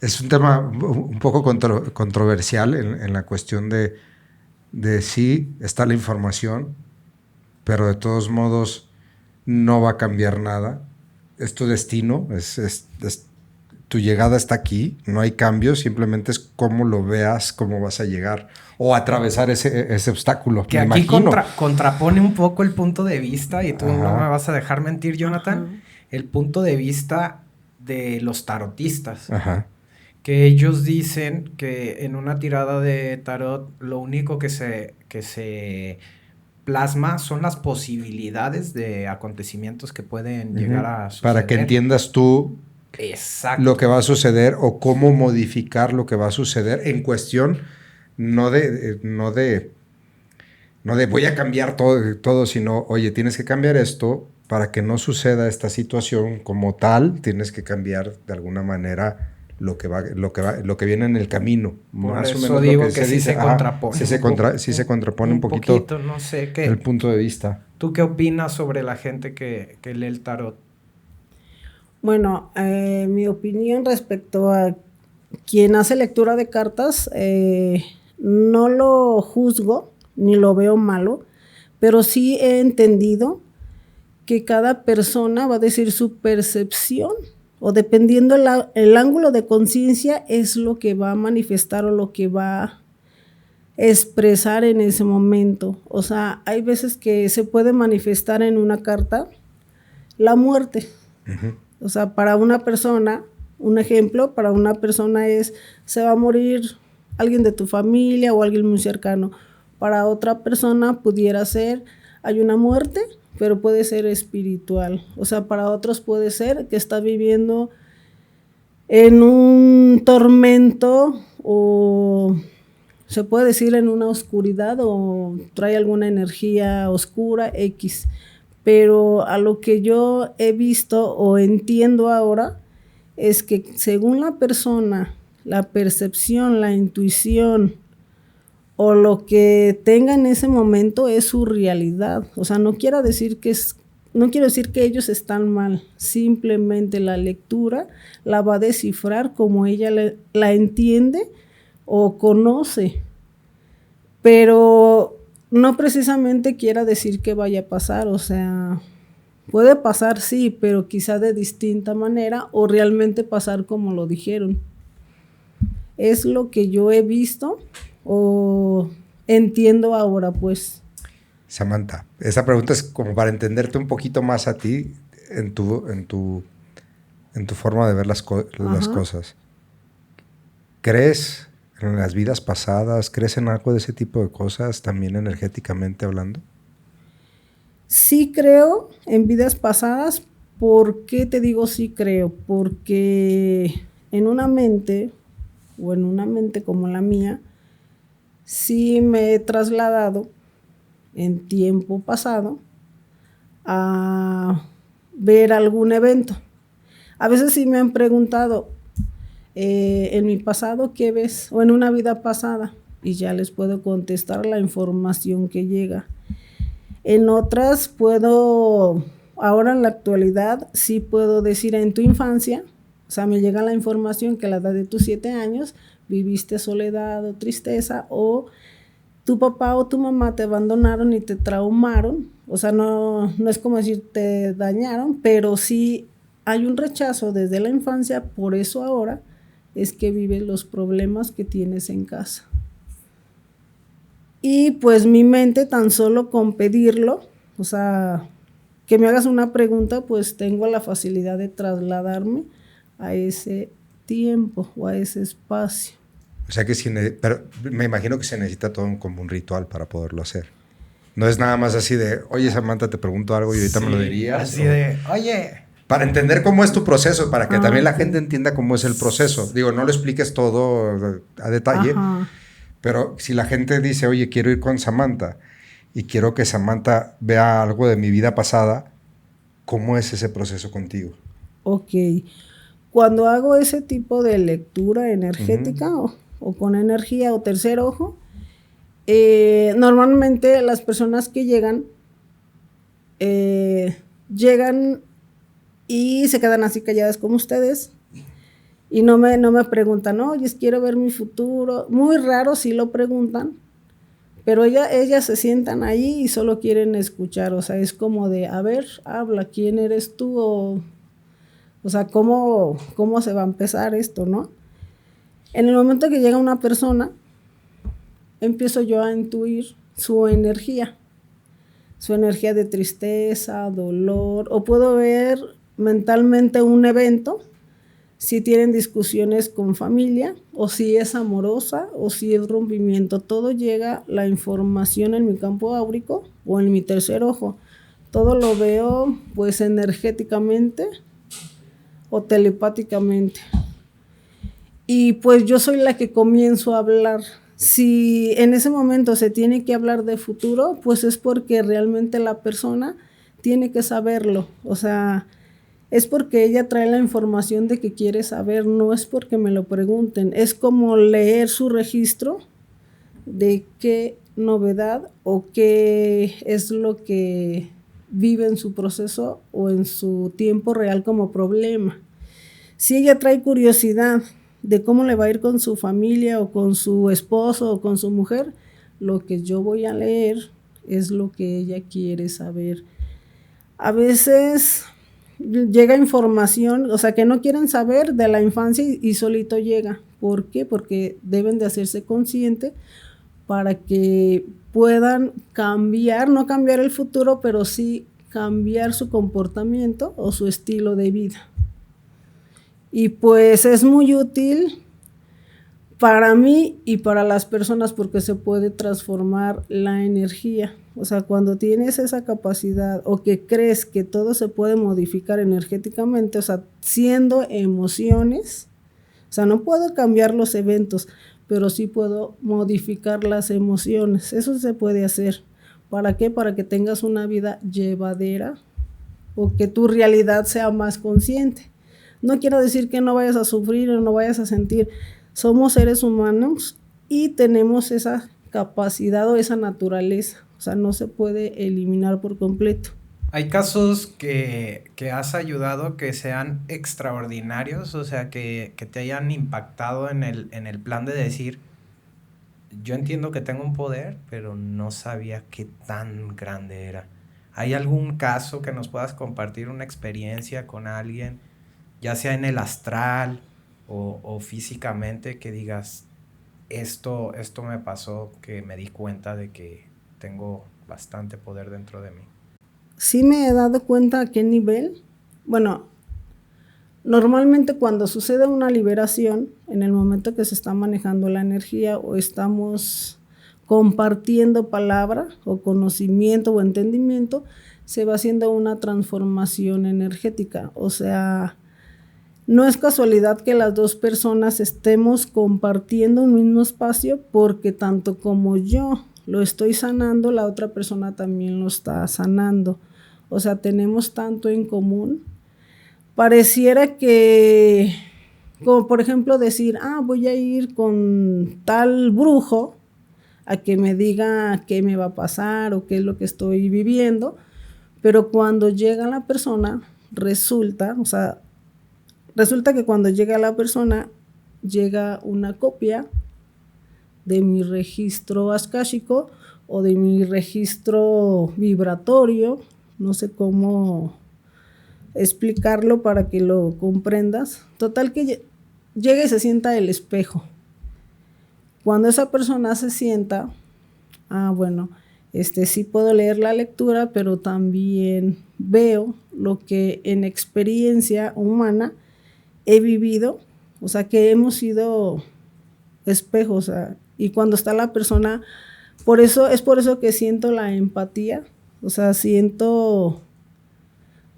es un tema un poco controversial en la cuestión de sí, está la información, pero de todos modos no va a cambiar nada. Es tu destino, tu llegada está aquí, no hay cambio, simplemente es cómo lo veas, cómo vas a llegar o atravesar ese obstáculo. Que aquí contrapone un poco el punto de vista, y tú no me vas a dejar mentir, Jonathan, el punto de vista de los tarotistas. Ajá. Que ellos dicen que en una tirada de tarot lo único que se plasma son las posibilidades de acontecimientos que pueden llegar a suceder. Para que entiendas tú lo que va a suceder o cómo modificar lo que va a suceder en cuestión no de voy a cambiar todo, sino, oye, tienes que cambiar esto para que no suceda esta situación como tal, tienes que cambiar de alguna manera lo que viene en el camino. Por más eso o menos digo lo que que se sí dice. se contrapone. Sí se contrapone un poquito no sé qué. el punto de vista. ¿Tú qué opinas sobre la gente que lee el tarot? Bueno, mi opinión respecto a quien hace lectura de cartas, no lo juzgo ni lo veo malo, pero sí he entendido que cada persona va a decir su percepción o dependiendo el ángulo de conciencia es lo que va a manifestar o lo que va a expresar en ese momento. O sea, hay veces que se puede manifestar en una carta la muerte. Uh-huh. O sea, para una persona, un ejemplo, para una persona se va a morir alguien de tu familia o alguien muy cercano. Para otra persona pudiera ser, hay una muerte, pero puede ser espiritual. O sea, para otros puede ser que está viviendo en un tormento o se puede decir en una oscuridad o trae alguna energía oscura, X. Pero a lo que yo he visto o entiendo ahora es que según la persona, la percepción, la intuición o lo que tenga en ese momento es su realidad. O sea, no quiero decir que ellos están mal, simplemente la lectura la va a descifrar como ella la entiende o conoce, pero no precisamente quiera decir que vaya a pasar, o sea, puede pasar sí, pero quizá de distinta manera o realmente pasar como lo dijeron. Es lo que yo he visto o entiendo ahora, pues. Samantha, esta pregunta es como para entenderte un poquito más a ti en tu forma de ver las cosas. ¿Crees en las vidas pasadas? ¿Crees en algo de ese tipo de cosas, también energéticamente hablando? Sí creo en vidas pasadas. ¿Por qué te digo sí creo? Porque en una mente como la mía, sí me he trasladado en tiempo pasado a ver algún evento. A veces sí me han preguntado, en mi pasado, ¿qué ves? O en una vida pasada, y ya les puedo contestar la información que llega. En otras ahora en la actualidad, sí puedo decir en tu infancia, o sea, me llega la información que a la edad de tus 7 años viviste soledad o tristeza, o tu papá o tu mamá te abandonaron y te traumaron. O sea, no es como decir te dañaron, pero sí hay un rechazo desde la infancia, por eso ahora es que vives los problemas que tienes en casa. Y pues mi mente tan solo con pedirlo, o sea, que me hagas una pregunta, pues tengo la facilidad de trasladarme a ese tiempo o a ese espacio. O sea que pero me imagino que se necesita todo como un ritual para poderlo hacer. No es nada más así de, oye Samantha, te pregunto algo y ahorita me lo dirías. Así de, oye. Para entender cómo es tu proceso, para que también la gente entienda cómo es el proceso. Digo, no lo expliques todo a detalle, pero si la gente dice, oye, quiero ir con Samantha y quiero que Samantha vea algo de mi vida pasada, ¿cómo es ese proceso contigo? Ok. Cuando hago ese tipo de lectura energética o con energía o tercer ojo, normalmente las personas que llegan y se quedan así calladas como ustedes y no me preguntan, oye, quiero ver mi futuro. Muy raro sí lo preguntan, pero ellas se sientan ahí y solo quieren escuchar. O sea, es como de, a ver, habla, ¿quién eres tú? O sea, ¿cómo se va a empezar esto, no? En el momento que llega una persona, empiezo yo a intuir su energía de tristeza, dolor, o puedo ver mentalmente un evento, si tienen discusiones con familia, o si es amorosa, o si es rompimiento. Todo llega, la información en mi campo áurico o en mi tercer ojo. Todo lo veo pues energéticamente o telepáticamente. Y pues yo soy la que comienzo a hablar si en ese momento se tiene que hablar de futuro, pues es porque realmente la persona tiene que saberlo. O sea, es porque ella trae la información de que quiere saber, no es porque me lo pregunten. Es como leer su registro de qué novedad o qué es lo que vive en su proceso o en su tiempo real como problema. Si ella trae curiosidad de cómo le va a ir con su familia o con su esposo o con su mujer, lo que yo voy a leer es lo que ella quiere saber. A veces llega información, o sea, que no quieren saber de la infancia y solito llega. ¿Por qué? Porque deben de hacerse consciente para que puedan cambiar, no cambiar el futuro, pero sí cambiar su comportamiento o su estilo de vida. Y pues es muy útil para mí y para las personas porque se puede transformar la energía. O sea, cuando tienes esa capacidad o que crees que todo se puede modificar energéticamente, o sea, siendo emociones, o sea, no puedo cambiar los eventos, pero sí puedo modificar las emociones. Eso se puede hacer. ¿Para qué? Para que tengas una vida llevadera o que tu realidad sea más consciente. No quiero decir que no vayas a sufrir o no vayas a sentir. Somos seres humanos y tenemos esa capacidad o esa naturaleza. O sea, no se puede eliminar por completo. ¿Hay casos que has ayudado que sean extraordinarios? O sea, que te hayan impactado en el plan de decir, yo entiendo que tengo un poder, pero no sabía qué tan grande era. ¿Hay algún caso que nos puedas compartir, una experiencia con alguien, ya sea en el astral o físicamente, que digas, esto me pasó, que me di cuenta de que tengo bastante poder dentro de mí? Sí me he dado cuenta a qué nivel. Bueno, normalmente cuando sucede una liberación, en el momento que se está manejando la energía o estamos compartiendo palabra o conocimiento o entendimiento, se va haciendo una transformación energética. O sea, no es casualidad que las dos personas estemos compartiendo un mismo espacio porque tanto como yo lo estoy sanando, la otra persona también lo está sanando. O sea, tenemos tanto en común. Pareciera que, como por ejemplo decir, voy a ir con tal brujo a que me diga qué me va a pasar o qué es lo que estoy viviendo, pero cuando llega la persona, resulta que cuando llega la persona, llega una copia de mi registro akáshico o de mi registro vibratorio, no sé cómo explicarlo para que lo comprendas. Total que llega y se sienta el espejo. Cuando esa persona se sienta, bueno, sí puedo leer la lectura, pero también veo lo que en experiencia humana he vivido, o sea, que hemos sido espejos, o sea, y cuando está la persona, por eso que siento la empatía, o sea,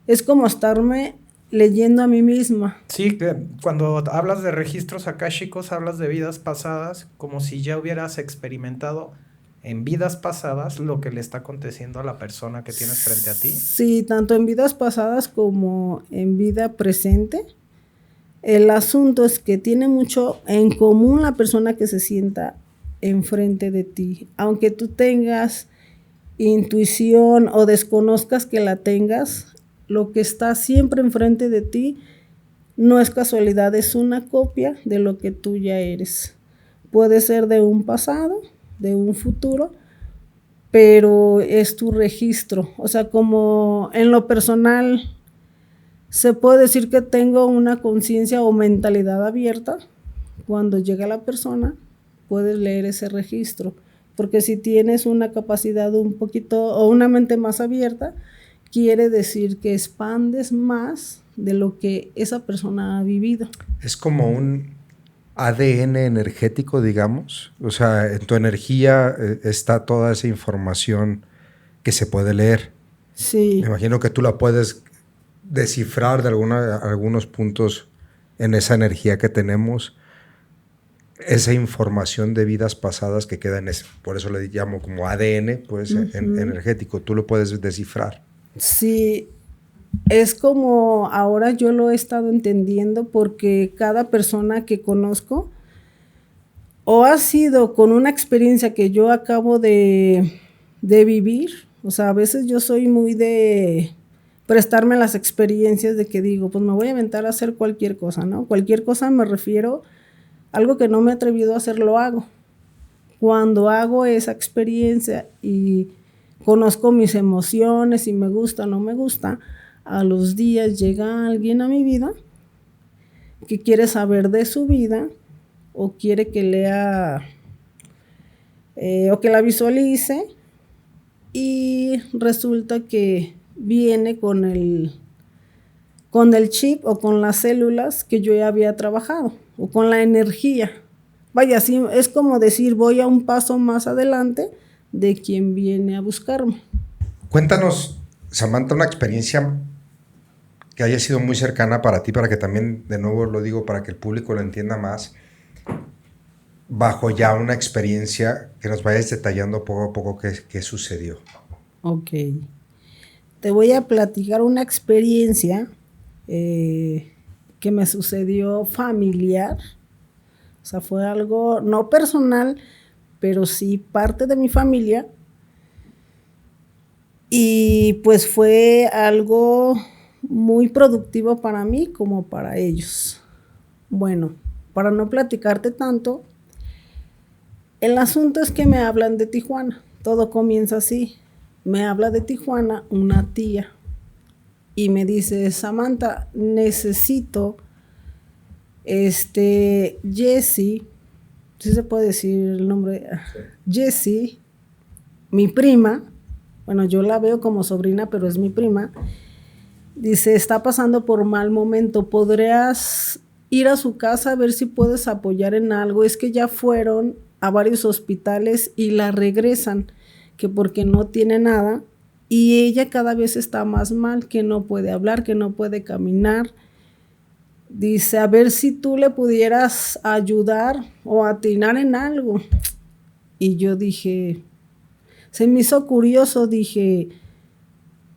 es como estarme leyendo a mí misma. Sí, que cuando hablas de registros akáshicos, hablas de vidas pasadas, como si ya hubieras experimentado en vidas pasadas lo que le está aconteciendo a la persona que tienes frente a ti. Sí, tanto en vidas pasadas como en vida presente. El asunto es que tiene mucho en común la persona que se sienta enfrente de ti. Aunque tú tengas intuición o desconozcas que la tengas, lo que está siempre enfrente de ti no es casualidad, es una copia de lo que tú ya eres. Puede ser de un pasado, de un futuro, pero es tu registro. O sea, como en lo personal se puede decir que tengo una conciencia o mentalidad abierta. Cuando llega la persona, puedes leer ese registro, porque si tienes una capacidad un poquito o una mente más abierta, quiere decir que expandes más de lo que esa persona ha vivido. Es como un ADN energético, digamos. O sea, en tu energía está toda esa información que se puede leer. Sí. Me imagino que tú la puedes descifrar de algunos puntos en esa energía que tenemos. esa información de vidas pasadas que queda en ese, por eso le llamo como ADN, pues energético, tú lo puedes descifrar. Sí, es como ahora yo lo he estado entendiendo porque cada persona que conozco o ha sido con una experiencia que yo acabo de vivir, o sea, a veces yo soy muy de prestarme las experiencias de que digo, pues me voy a aventar a hacer cualquier cosa, ¿no? Cualquier cosa me refiero, algo que no me he atrevido a hacer lo hago. Cuando hago esa experiencia y conozco mis emociones, si me gusta o no me gusta, a los días llega alguien a mi vida que quiere saber de su vida o quiere que lea o que la visualice y resulta que viene con el chip o con las células que yo ya había trabajado o con la energía. Vaya, así es como decir, voy a un paso más adelante de quien viene a buscarme. Cuéntanos, Samantha, una experiencia que haya sido muy cercana para ti, para que también, de nuevo lo digo, para que el público lo entienda más, bajo ya una experiencia que nos vayas detallando poco a poco qué sucedió. Ok. Te voy a platicar una experiencia que me sucedió familiar. O sea, fue algo no personal, pero sí parte de mi familia. Y pues fue algo muy productivo para mí como para ellos. Bueno, para no platicarte tanto, el asunto es que me hablan de Tijuana. Todo comienza así. Me habla de Tijuana una tía y me dice, Samantha, necesito Jessie, ¿sí se puede decir el nombre? Jessie, mi prima, bueno, yo la veo como sobrina, pero es mi prima, dice, está pasando por mal momento, ¿podrías ir a su casa a ver si puedes apoyar en algo? Es que ya fueron a varios hospitales y la regresan, que porque no tiene nada, y ella cada vez está más mal, que no puede hablar, que no puede caminar. Dice, a ver si tú le pudieras ayudar o atinar en algo. Y yo dije, se me hizo curioso, dije,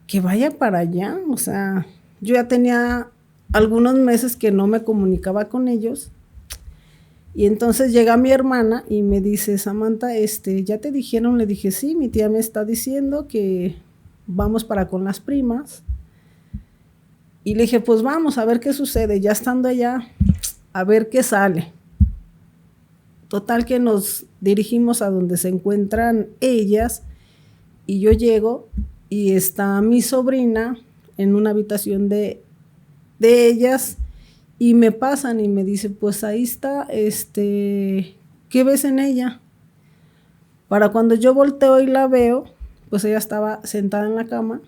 que vaya para allá. O sea, yo ya tenía algunos meses que no me comunicaba con ellos. Y entonces llega mi hermana y me dice, Samantha, ¿ya te dijeron? Le dije, sí, mi tía me está diciendo que vamos para con las primas. Y le dije, pues vamos a ver qué sucede, ya estando allá, a ver qué sale. Total que nos dirigimos a donde se encuentran ellas y yo llego y está mi sobrina en una habitación de ellas y me pasan y me dice, pues ahí está, ¿qué ves en ella? Para cuando yo volteo y la veo, pues ella estaba sentada en la cama.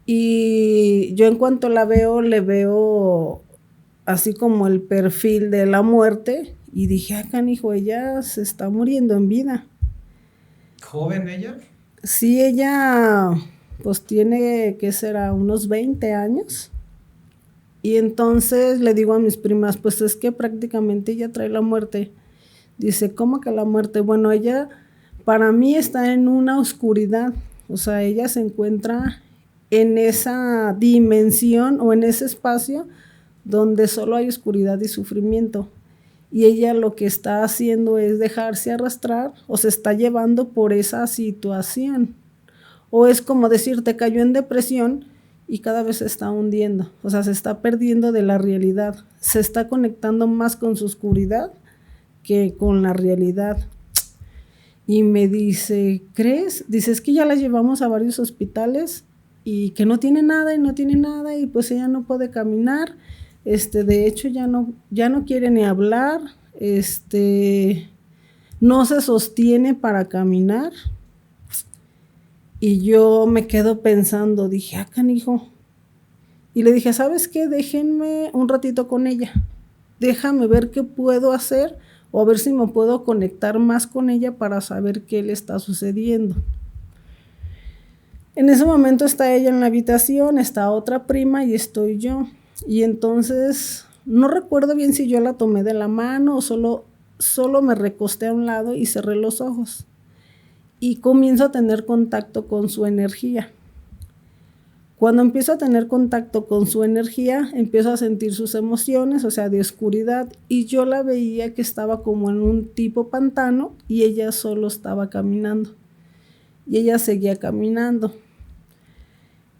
Y yo en cuanto la veo, le veo así como el perfil de la muerte y dije, canijo, ella se está muriendo en vida. ¿Joven ella? Sí, ella pues tiene, ¿qué será? Unos 20 años. Y entonces le digo a mis primas, pues es que prácticamente ella trae la muerte. Dice, ¿cómo que la muerte? Bueno, ella para mí está en una oscuridad. O sea, ella se encuentra en esa dimensión o en ese espacio donde solo hay oscuridad y sufrimiento. Y ella lo que está haciendo es dejarse arrastrar o se está llevando por esa situación. O es como decirte, cayó en depresión y cada vez se está hundiendo. O sea, se está perdiendo de la realidad. Se está conectando más con su oscuridad que con la realidad. Y me dice, ¿crees? Dice, es que ya la llevamos a varios hospitales y que no tiene nada y no tiene nada y pues ella no puede caminar, de hecho ya no quiere ni hablar, no se sostiene para caminar. Y yo me quedo pensando, dije, canijo. Y le dije, ¿sabes qué? Déjenme un ratito con ella, déjame ver qué puedo hacer o a ver si me puedo conectar más con ella para saber qué le está sucediendo. En ese momento está ella en la habitación, está otra prima y estoy yo. Y entonces No recuerdo bien si yo la tomé de la mano o solo me recosté a un lado y cerré los ojos. Y comienzo a tener contacto con su energía. Cuando empiezo a tener contacto con su energía, empiezo a sentir sus emociones, o sea, de oscuridad, y yo la veía que estaba como en un tipo pantano y ella solo estaba caminando. Y ella seguía caminando.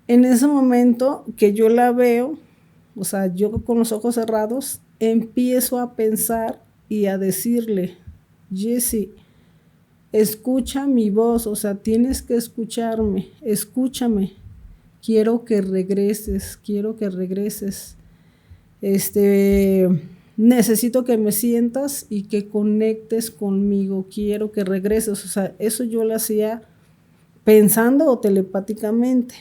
En ese momento que yo la veo, o sea, yo con los ojos cerrados, empiezo a pensar y a decirle, Jessie, escucha mi voz, o sea, tienes que escucharme, escúchame. Quiero que regreses. Necesito que me sientas y que conectes conmigo. Quiero que regreses. O sea, eso yo lo hacía pensando o telepáticamente.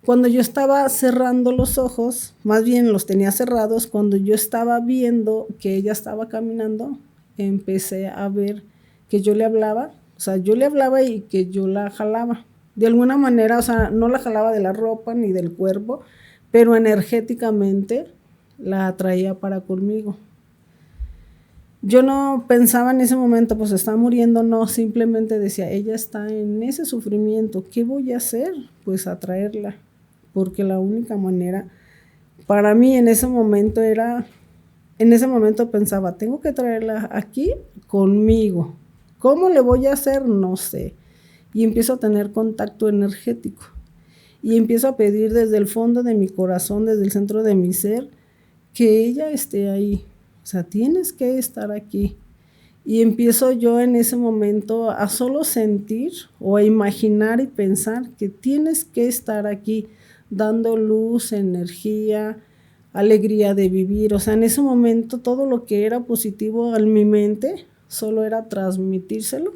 Cuando yo estaba cerrando los ojos, más bien los tenía cerrados, cuando yo estaba viendo que ella estaba caminando, empecé a ver que yo le hablaba. O sea, yo le hablaba y que yo la jalaba. De alguna manera, o sea, no la jalaba de la ropa ni del cuerpo, pero energéticamente la atraía para conmigo. Yo no pensaba en ese momento, pues está muriendo, no, simplemente decía, ella está en ese sufrimiento, ¿qué voy a hacer? Pues atraerla, porque la única manera, para mí en ese momento pensaba, tengo que traerla aquí conmigo. ¿Cómo le voy a hacer? No sé. Y empiezo a tener contacto energético y empiezo a pedir desde el fondo de mi corazón, desde el centro de mi ser, que ella esté ahí. O sea, tienes que estar aquí. Y empiezo yo en ese momento a solo sentir o a imaginar y pensar que tienes que estar aquí, dando luz, energía, alegría de vivir. O sea, en ese momento todo lo que era positivo en mi mente solo era transmitírselo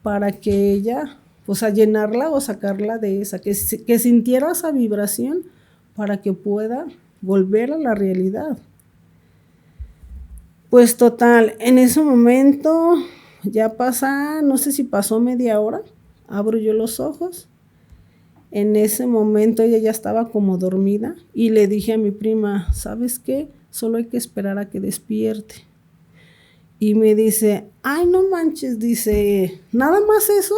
para que ella, pues a llenarla o sacarla de esa, que sintiera esa vibración para que pueda volver a la realidad. Pues total, en ese momento ya pasa, no sé si pasó media hora, abro yo los ojos. En ese momento ella ya estaba como dormida y le dije a mi prima, ¿sabes qué? Solo hay que esperar a que despierte. Y me dice, ay, no manches, dice, ¿nada más eso?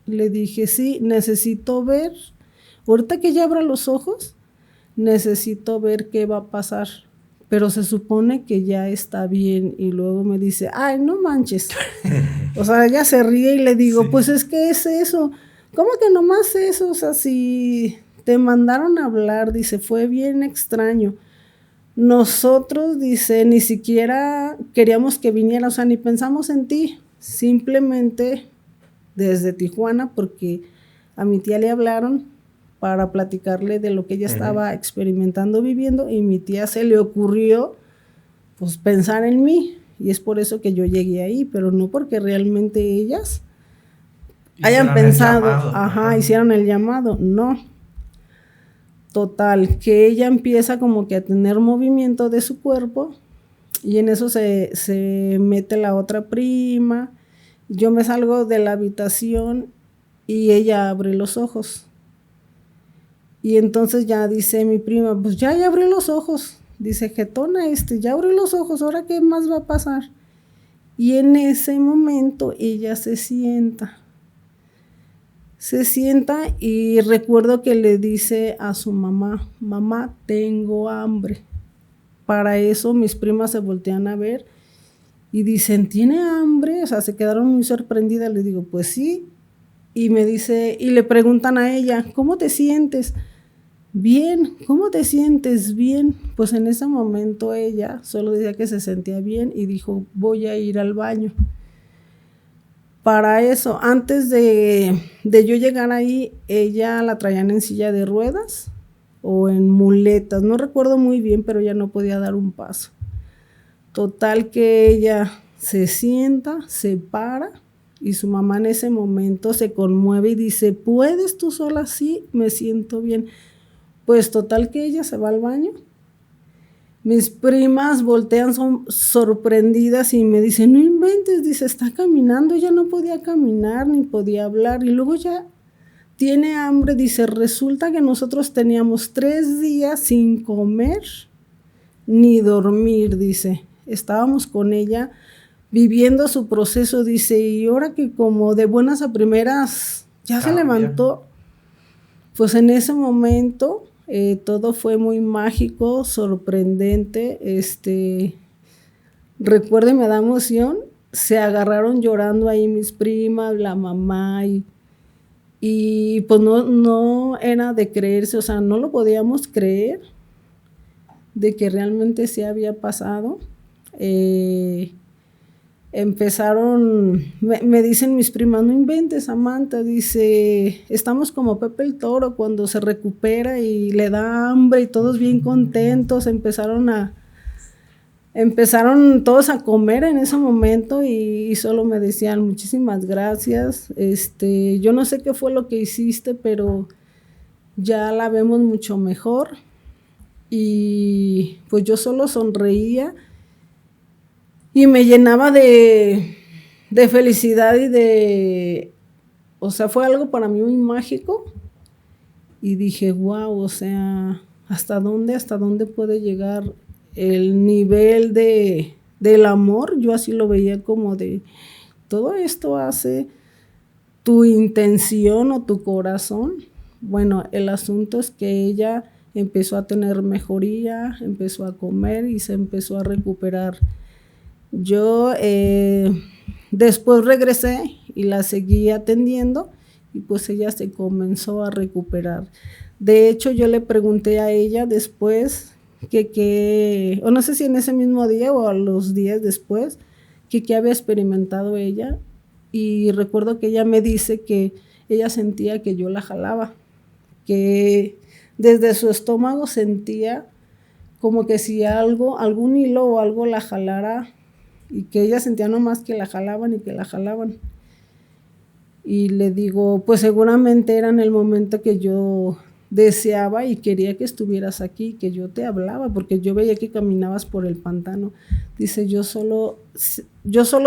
Le dije, sí, necesito ver, ahorita que ella abra los ojos, necesito ver qué va a pasar, pero se supone que ya está bien. Y luego me dice, ay, no manches. O sea, ella se ríe y le digo, sí. Pues es que es eso. ¿Cómo que nomás eso? O sea, si te mandaron a hablar, dice, fue bien extraño. Nosotros, dice, ni siquiera queríamos que viniera, o sea, ni pensamos en ti, simplemente desde Tijuana, porque a mi tía le hablaron para platicarle de lo que ella estaba experimentando, viviendo, y mi tía se le ocurrió, pues, pensar en mí, y es por eso que yo llegué ahí, pero no porque realmente ellas hayan pensado, hicieron el llamado, no. Total, que ella empieza como que a tener movimiento de su cuerpo y en eso se mete la otra prima. Yo me salgo de la habitación y ella abre los ojos. Y entonces ya dice mi prima, pues ya abrió los ojos. Dice, jetona, ya abrió los ojos, ¿ahora qué más va a pasar? Y en ese momento ella se sienta y recuerdo que le dice a su mamá, mamá, tengo hambre. Para eso mis primas se voltean a ver y dicen, ¿tiene hambre? O sea, se quedaron muy sorprendidas. Le digo, pues sí. Y me dice, y le preguntan a ella, ¿cómo te sientes? Bien. ¿Cómo te sientes? Bien. Pues en ese momento ella solo decía que se sentía bien y dijo, voy a ir al baño. Para eso, antes de yo llegar ahí, ella la traían en silla de ruedas o en muletas, no recuerdo muy bien, pero ella no podía dar un paso. Total que ella se sienta, se para y su mamá en ese momento se conmueve y dice, ¿puedes tú sola? Sí, me siento bien. Pues total que ella se va al baño. Mis primas voltean sorprendidas y me dicen, no inventes, dice, está caminando. Ella no podía caminar ni podía hablar y luego ya tiene hambre. Dice, resulta que nosotros teníamos 3 días sin comer ni dormir, dice. Estábamos con ella viviendo su proceso, dice, y ahora que como de buenas a primeras ya se levantó, pues en ese momento todo fue muy mágico, sorprendente. Recuerdo, me da emoción, se agarraron llorando ahí mis primas, la mamá, y pues no era de creerse, o sea, no lo podíamos creer de que realmente se había pasado. Empezaron, me dicen mis primas, no inventes, Samantha, dice, estamos como Pepe el Toro cuando se recupera y le da hambre y todos bien contentos. Empezaron todos a comer en ese momento y solo me decían muchísimas gracias. Yo no sé qué fue lo que hiciste, pero ya la vemos mucho mejor. Y pues yo solo sonreía y me llenaba de felicidad o sea, fue algo para mí muy mágico. Y dije, wow, o sea, ¿hasta dónde puede llegar el nivel del amor? Yo así lo veía, como de todo esto hace tu intención o tu corazón. Bueno, el asunto es que ella empezó a tener mejoría, empezó a comer y se empezó a recuperar. Yo después regresé y la seguí atendiendo y pues ella se comenzó a recuperar. De hecho, yo le pregunté a ella después o no sé si en ese mismo día o a los días después, qué había experimentado ella, y recuerdo que ella me dice que ella sentía que yo la jalaba, que desde su estómago sentía como que si algún hilo o algo la jalara, y que ella sentía nomás que la jalaban y que la jalaban. Y le digo, pues seguramente era en el momento que yo deseaba y quería que estuvieras aquí, que yo te hablaba, porque yo veía que caminabas por el pantano. Dice, yo solo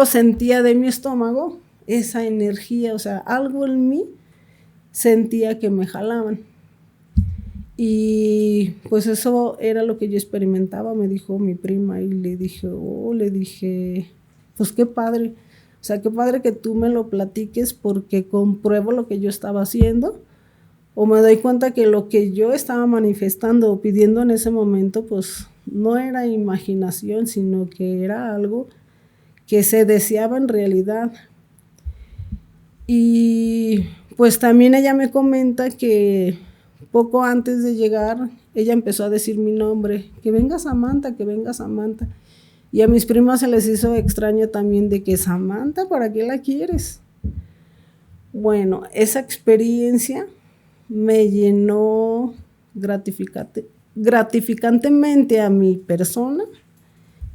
sentía de mi estómago esa energía, o sea, algo en mí sentía que me jalaban. Y pues eso era lo que yo experimentaba, me dijo mi prima, y le dije, pues qué padre, o sea, qué padre que tú me lo platiques, porque compruebo lo que yo estaba haciendo, o me doy cuenta que lo que yo estaba manifestando o pidiendo en ese momento, pues no era imaginación, sino que era algo que se deseaba en realidad. Y pues también ella me comenta que poco antes de llegar, ella empezó a decir mi nombre, que venga Samantha, que venga Samantha. Y a mis primas se les hizo extraño también, de que Samantha, ¿para qué la quieres? Bueno, esa experiencia me llenó gratificantemente a mi persona,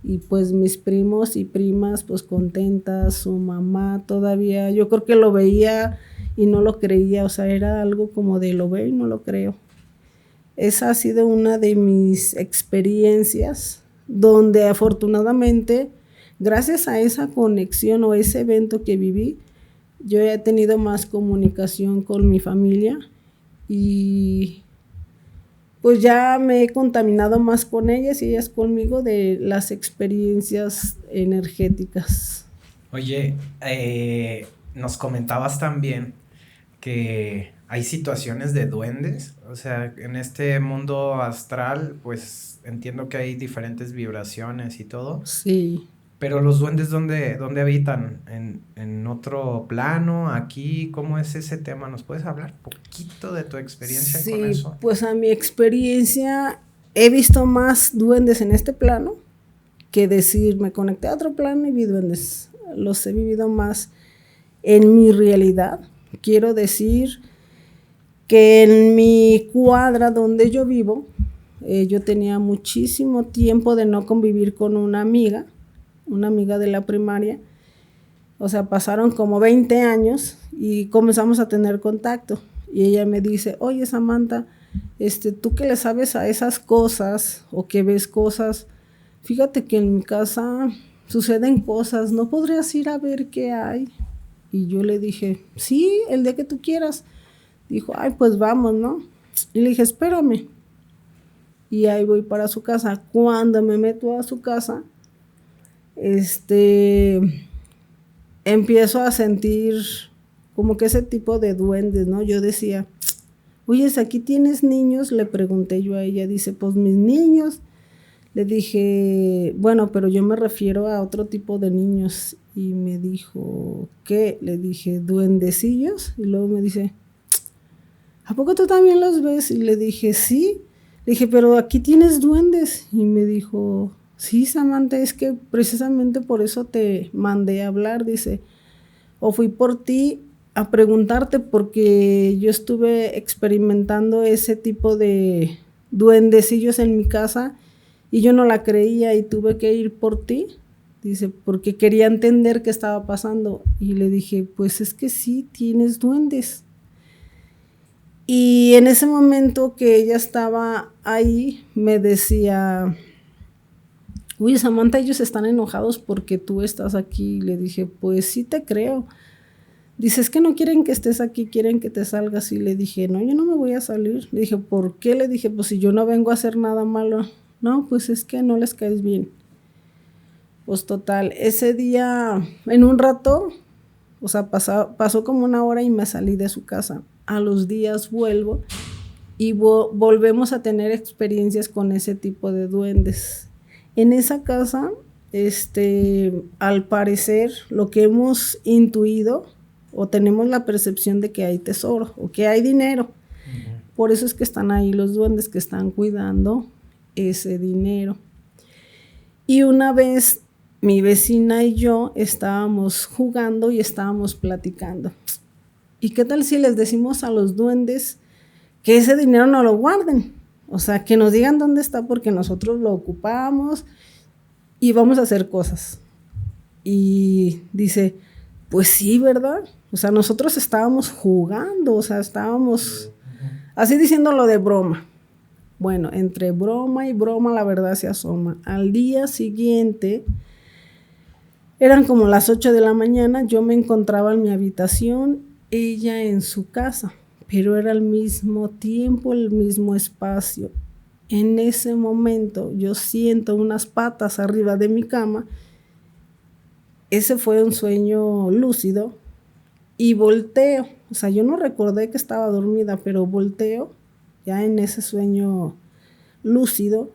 y pues mis primos y primas pues contentas, su mamá todavía, yo creo que lo veía y no lo creía, o sea, era algo como de lo veo y no lo creo. Esa ha sido una de mis experiencias donde afortunadamente, gracias a esa conexión o ese evento que viví, yo he tenido más comunicación con mi familia y pues ya me he contaminado más con ellas y ellas conmigo de las experiencias energéticas. Oye, nos comentabas también que hay situaciones de duendes, o sea, en este mundo astral, pues entiendo que hay diferentes vibraciones y todo. Sí. Pero los duendes, ¿dónde habitan? ¿En otro plano? ¿Aquí? ¿Cómo es ese tema? ¿Nos puedes hablar un poquito de tu experiencia con eso? Sí, pues a mi experiencia he visto más duendes en este plano que decir, me conecté a otro plano y vi duendes. Los he vivido más en mi realidad. Quiero decir que en mi cuadra donde yo vivo, yo tenía muchísimo tiempo de no convivir con una amiga de la primaria. O sea, pasaron como 20 años y comenzamos a tener contacto. Y ella me dice, oye Samantha, tú que le sabes a esas cosas o que ves cosas, fíjate que en mi casa suceden cosas, ¿no podrías ir a ver qué hay? Y yo le dije, sí, el día que tú quieras. Dijo, ay, pues vamos, ¿no? Y le dije, espérame. y ahí voy para su casa. Cuando me meto a su casa, empiezo a sentir como que ese tipo de duendes, ¿no? Yo decía, oye, ¿aquí tienes niños? Le pregunté yo a ella, dice, pues mis niños. Le dije, bueno, pero yo me refiero a otro tipo de niños. Y me dijo, ¿qué? Le dije, duendecillos. Y luego me dice, ¿a poco tú también los ves? Y le dije, sí. Le dije, pero aquí tienes duendes. Y me dijo, sí, Samantha, es que precisamente por eso te mandé a hablar. Dice, o fui por ti a preguntarte porque yo estuve experimentando ese tipo de duendecillos en mi casa y yo no la creía y tuve que ir por ti. Dice, porque quería entender qué estaba pasando. Y le dije, pues es que sí, tienes duendes. Y en ese momento que ella estaba ahí, me decía, uy, Samantha, ellos están enojados porque tú estás aquí. Y le dije, pues sí te creo. Dice, es que no quieren que estés aquí, quieren que te salgas. Y le dije, no, yo no me voy a salir. Le dije, ¿por qué? Le dije, pues si yo no vengo a hacer nada malo. No, pues es que no les caes bien. Pues total, ese día, en un rato, o sea, pasó como una hora y me salí de su casa. A los días vuelvo y volvemos a tener experiencias con ese tipo de duendes. En esa casa, al parecer, lo que hemos intuido o tenemos la percepción de que hay tesoro o que hay dinero. Uh-huh. Por eso es que están ahí los duendes que están cuidando ese dinero. Y una vez mi vecina y yo estábamos jugando y estábamos platicando. ¿Y qué tal si les decimos a los duendes que ese dinero no lo guarden? O sea, que nos digan dónde está porque nosotros lo ocupamos y vamos a hacer cosas. Y dice, pues sí, ¿verdad? O sea, nosotros estábamos jugando, o sea, estábamos así diciéndolo de broma. Bueno, entre broma y broma la verdad se asoma. Al día siguiente, eran como las 8 de la mañana, yo me encontraba en mi habitación, ella en su casa, pero era al mismo tiempo, el mismo espacio. En ese momento yo siento unas patas arriba de mi cama. Ese fue un sueño lúcido y volteo. O sea, yo no recordé que estaba dormida, pero volteo ya en ese sueño lúcido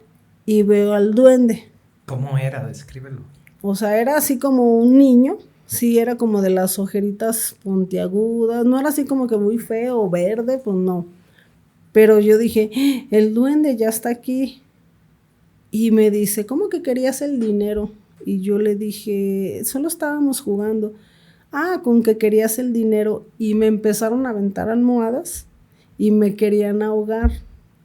y veo al duende. ¿Cómo era? Descríbelo. O sea, era así como un niño, sí, era como de las ojeritas puntiagudas, no era así como que muy feo o verde, pues no. Pero yo dije, el duende ya está aquí. Y me dice, ¿cómo que querías el dinero? Y yo le dije, solo estábamos jugando. Ah, con que querías el dinero. Y me empezaron a aventar almohadas y me querían ahogar.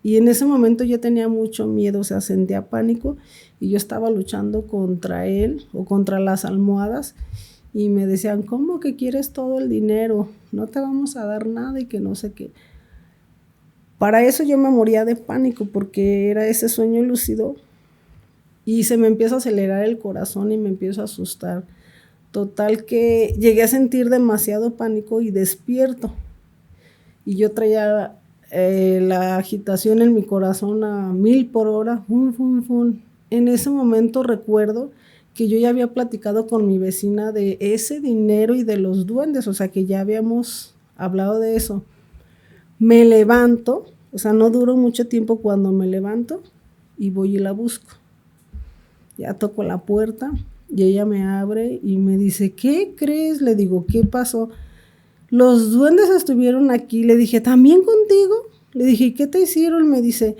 Y en ese momento yo tenía mucho miedo, o sea, sentía pánico y yo estaba luchando contra él o contra las almohadas y me decían, ¿cómo que quieres todo el dinero? No te vamos a dar nada y que no sé qué. Para eso yo me moría de pánico porque era ese sueño lúcido y se me empieza a acelerar el corazón y me empiezo a asustar. Total que llegué a sentir demasiado pánico y despierto. Y yo traía la agitación en mi corazón a 1000 por hora. Fum, fum, fum. En ese momento recuerdo que yo ya había platicado con mi vecina de ese dinero y de los duendes, o sea que ya habíamos hablado de eso. Me levanto, o sea, no duró mucho tiempo cuando me levanto y voy y la busco. Ya toco la puerta y ella me abre y me dice, ¿qué crees? Le digo, ¿qué pasó? Los duendes estuvieron aquí. Le dije, ¿también contigo? Le dije, ¿qué te hicieron? Me dice,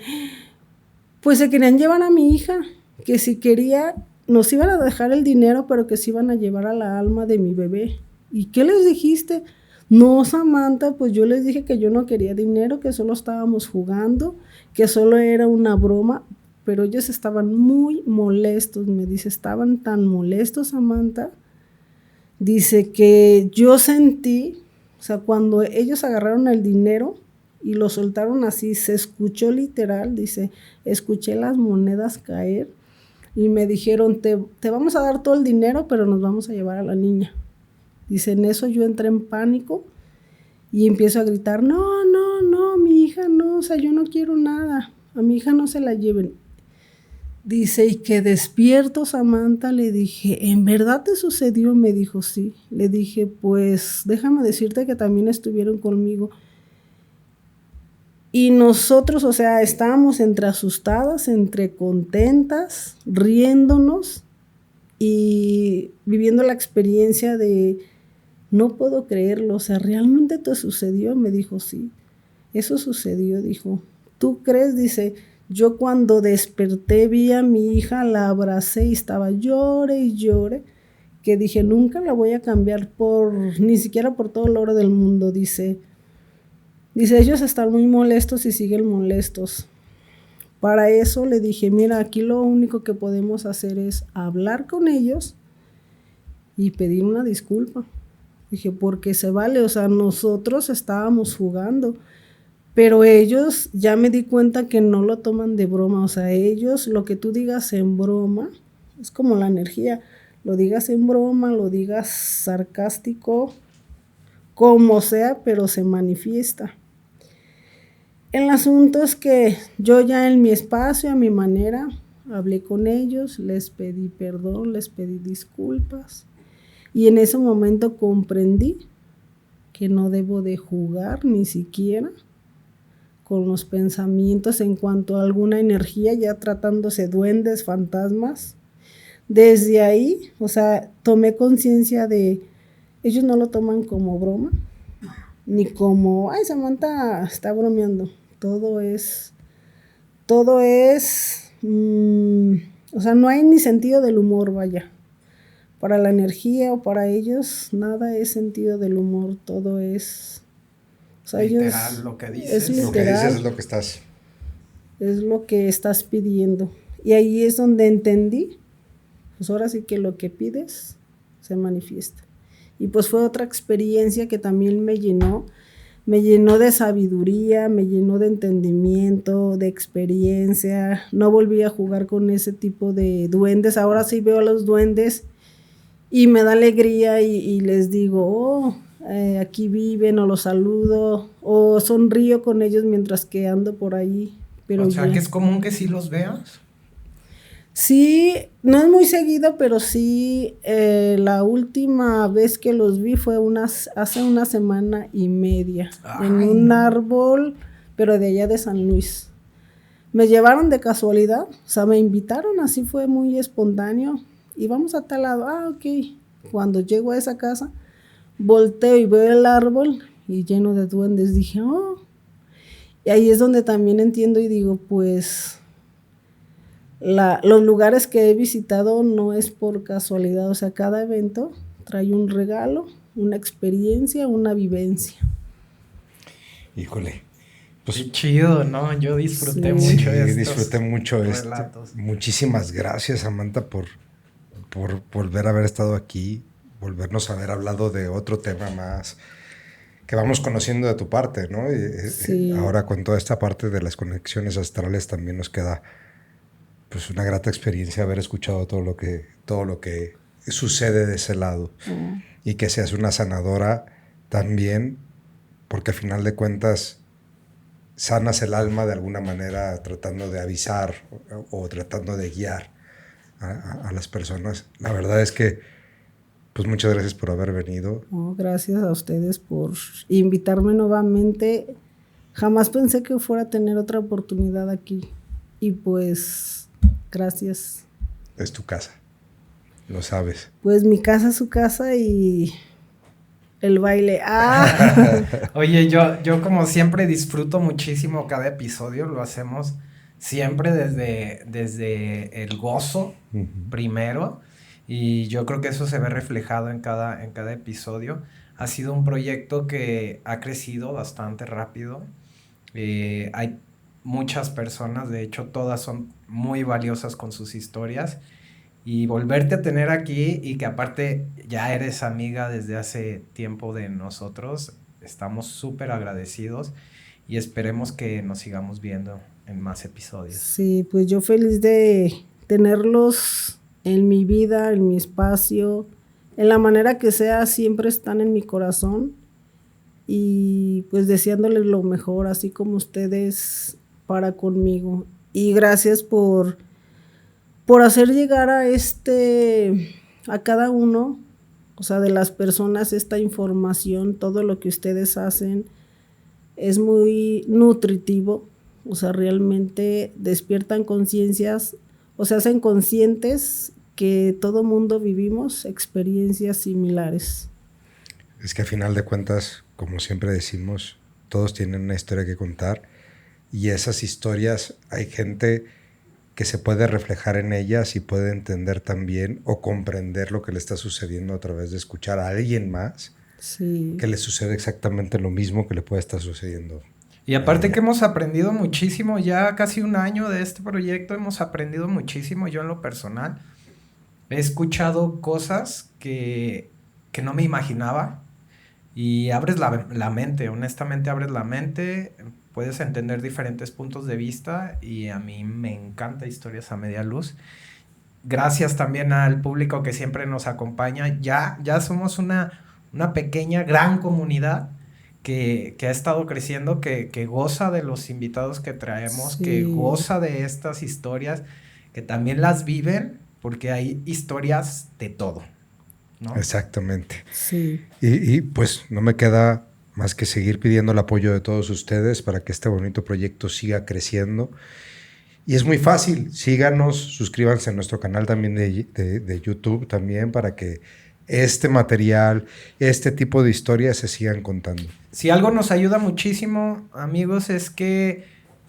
pues se querían llevar a mi hija, que si quería, nos iban a dejar el dinero, pero que se iban a llevar a la alma de mi bebé. ¿Y qué les dijiste? No, Samantha, pues yo les dije que yo no quería dinero, que solo estábamos jugando, que solo era una broma, pero ellos estaban muy molestos. Me dice, estaban tan molestos, Samantha. Dice que yo sentí, o sea, cuando ellos agarraron el dinero y lo soltaron así, se escuchó literal, dice, escuché las monedas caer y me dijeron, te vamos a dar todo el dinero, pero nos vamos a llevar a la niña. Dice, en eso yo entré en pánico y empiezo a gritar, no, mi hija no, o sea, yo no quiero nada. a mi hija no se la lleven. Dice, y que despierto, Samantha, le dije, ¿en verdad te sucedió? Me dijo, sí. Le dije, pues déjame decirte que también estuvieron conmigo. Y nosotros, o sea, estábamos entre asustadas, entre contentas, riéndonos y viviendo la experiencia de, no puedo creerlo, o sea, ¿realmente te sucedió? Me dijo, sí, eso sucedió, dijo. ¿Tú crees? Dice, yo cuando desperté vi a mi hija, la abracé y estaba llore y llore, que dije, nunca la voy a cambiar ni siquiera por todo el oro del mundo, dice, ellos están muy molestos y siguen molestos. Para eso le dije, mira, aquí lo único que podemos hacer es hablar con ellos y pedir una disculpa. Dije, porque se vale, o sea, nosotros estábamos jugando, pero ellos ya me di cuenta que no lo toman de broma, o sea, ellos lo que tú digas en broma, es como la energía, lo digas en broma, lo digas sarcástico, como sea, pero se manifiesta. El asunto es que yo ya en mi espacio, a mi manera, hablé con ellos, les pedí perdón, les pedí disculpas y en ese momento comprendí que no debo de jugar ni siquiera con los pensamientos en cuanto a alguna energía, ya tratándose duendes, fantasmas. Desde ahí, o sea, tomé conciencia de, ellos no lo toman como broma, ni como, ay, Samantha está bromeando. Todo es, o sea, no hay ni sentido del humor, vaya. Para la energía o para ellos, nada es sentido del humor, todo es... O sea, literal, ellos, lo que dices. es literal, lo que dices es lo que estás. Es lo que estás pidiendo. Y ahí es donde entendí, pues ahora sí que lo que pides se manifiesta. Y pues fue otra experiencia que también me llenó de sabiduría, me llenó de entendimiento, de experiencia. No volví a jugar con ese tipo de duendes. Ahora sí veo a los duendes y me da alegría y les digo, oh, aquí viven, o los saludo, o sonrío con ellos mientras que ando por ahí. Pero o sea, ya. que es común que sí los veas. Sí, no es muy seguido, pero sí, la última vez que los vi fue hace una semana y media, en un árbol, pero de allá de San Luis. Me llevaron de casualidad, o sea, me invitaron, así fue muy espontáneo, y vamos a tal lado, ok. Cuando llego a esa casa, volteo y veo el árbol y lleno de duendes, dije, oh, y ahí es donde también entiendo y digo, pues... los lugares que he visitado no es por casualidad, o sea, cada evento trae un regalo, una experiencia, una vivencia. Híjole. Pues, qué chido, ¿no? Yo disfruté mucho disfruté mucho relatos. Muchísimas gracias, Samantha, por volver a haber estado aquí, volvernos a haber hablado de otro tema más que vamos conociendo de tu parte, ¿no? Sí. Ahora con toda esta parte de las conexiones astrales también nos queda pues una grata experiencia haber escuchado todo lo que sucede de ese lado y que seas una sanadora también, porque al final de cuentas sanas el alma de alguna manera tratando de avisar o tratando de guiar a las personas. La verdad es que pues muchas gracias por haber venido. Gracias a ustedes por invitarme nuevamente. Jamás pensé que fuera a tener otra oportunidad aquí y pues gracias. Es tu casa, lo sabes. Pues mi casa es su casa y el baile. Oye, yo como siempre disfruto muchísimo cada episodio, lo hacemos siempre desde el gozo primero, y yo creo que eso se ve reflejado en cada episodio. Ha sido un proyecto que ha crecido bastante rápido. Hay muchas personas, de hecho todas son muy valiosas con sus historias, y volverte a tener aquí y que aparte ya eres amiga desde hace tiempo de nosotros, estamos súper agradecidos y esperemos que nos sigamos viendo en más episodios. Sí, pues yo feliz de tenerlos en mi vida, en mi espacio, en la manera que sea, siempre están en mi corazón y pues deseándoles lo mejor, así como ustedes para conmigo. Y gracias por hacer llegar a cada uno, o sea, de las personas, esta información. Todo lo que ustedes hacen es muy nutritivo, o sea, realmente despiertan conciencias, o sea, hacen conscientes que todo mundo vivimos experiencias similares. Es que a final de cuentas, como siempre decimos, todos tienen una historia que contar, y esas historias hay gente que se puede reflejar en ellas y puede entender también o comprender lo que le está sucediendo a través de escuchar a alguien más Sí. que le sucede exactamente lo mismo que le puede estar sucediendo. Y aparte que hemos aprendido muchísimo, ya casi un año de este proyecto, hemos aprendido muchísimo. Yo en lo personal he escuchado cosas que no me imaginaba, y abres la mente, honestamente abres la mente, puedes entender diferentes puntos de vista, y a mí me encanta Historias a Media Luz. Gracias también al público que siempre nos acompaña. Ya somos una pequeña, gran comunidad que ha estado creciendo, que goza de los invitados que traemos, Sí. que goza de estas historias, que también las viven, porque hay historias de todo, ¿no? Exactamente. Sí. Y pues no me queda más que seguir pidiendo el apoyo de todos ustedes para que este bonito proyecto siga creciendo. Y es muy fácil, síganos, suscríbanse a nuestro canal también de YouTube también, para que este material, este tipo de historias se sigan contando. Si algo nos ayuda muchísimo, amigos, es que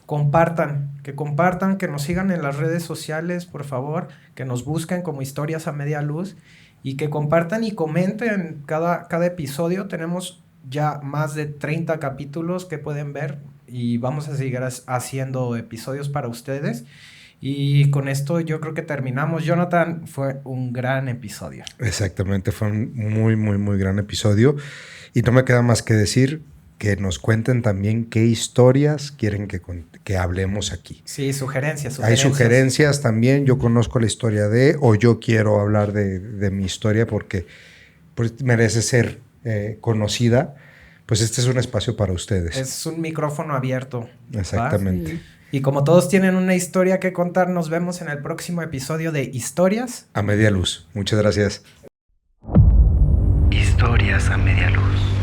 compartan, que nos sigan en las redes sociales, por favor, que nos busquen como Historias a Media Luz, y que compartan y comenten cada episodio. Tenemos ya más de 30 capítulos que pueden ver, y vamos a seguir haciendo episodios para ustedes. Y con esto yo creo que terminamos. Jonathan, fue un gran episodio. Exactamente, fue un muy, muy, muy gran episodio. Y no me queda más que decir que nos cuenten también qué historias quieren que hablemos aquí. Sí, sugerencias. Hay sugerencias también. Yo conozco la historia o yo quiero hablar de mi historia porque pues, merece ser conocida. Pues este es un espacio para ustedes. Es un micrófono abierto. Exactamente. Sí. Y como todos tienen una historia que contar, nos vemos en el próximo episodio de Historias a Media Luz. Muchas gracias. Historias a Media Luz.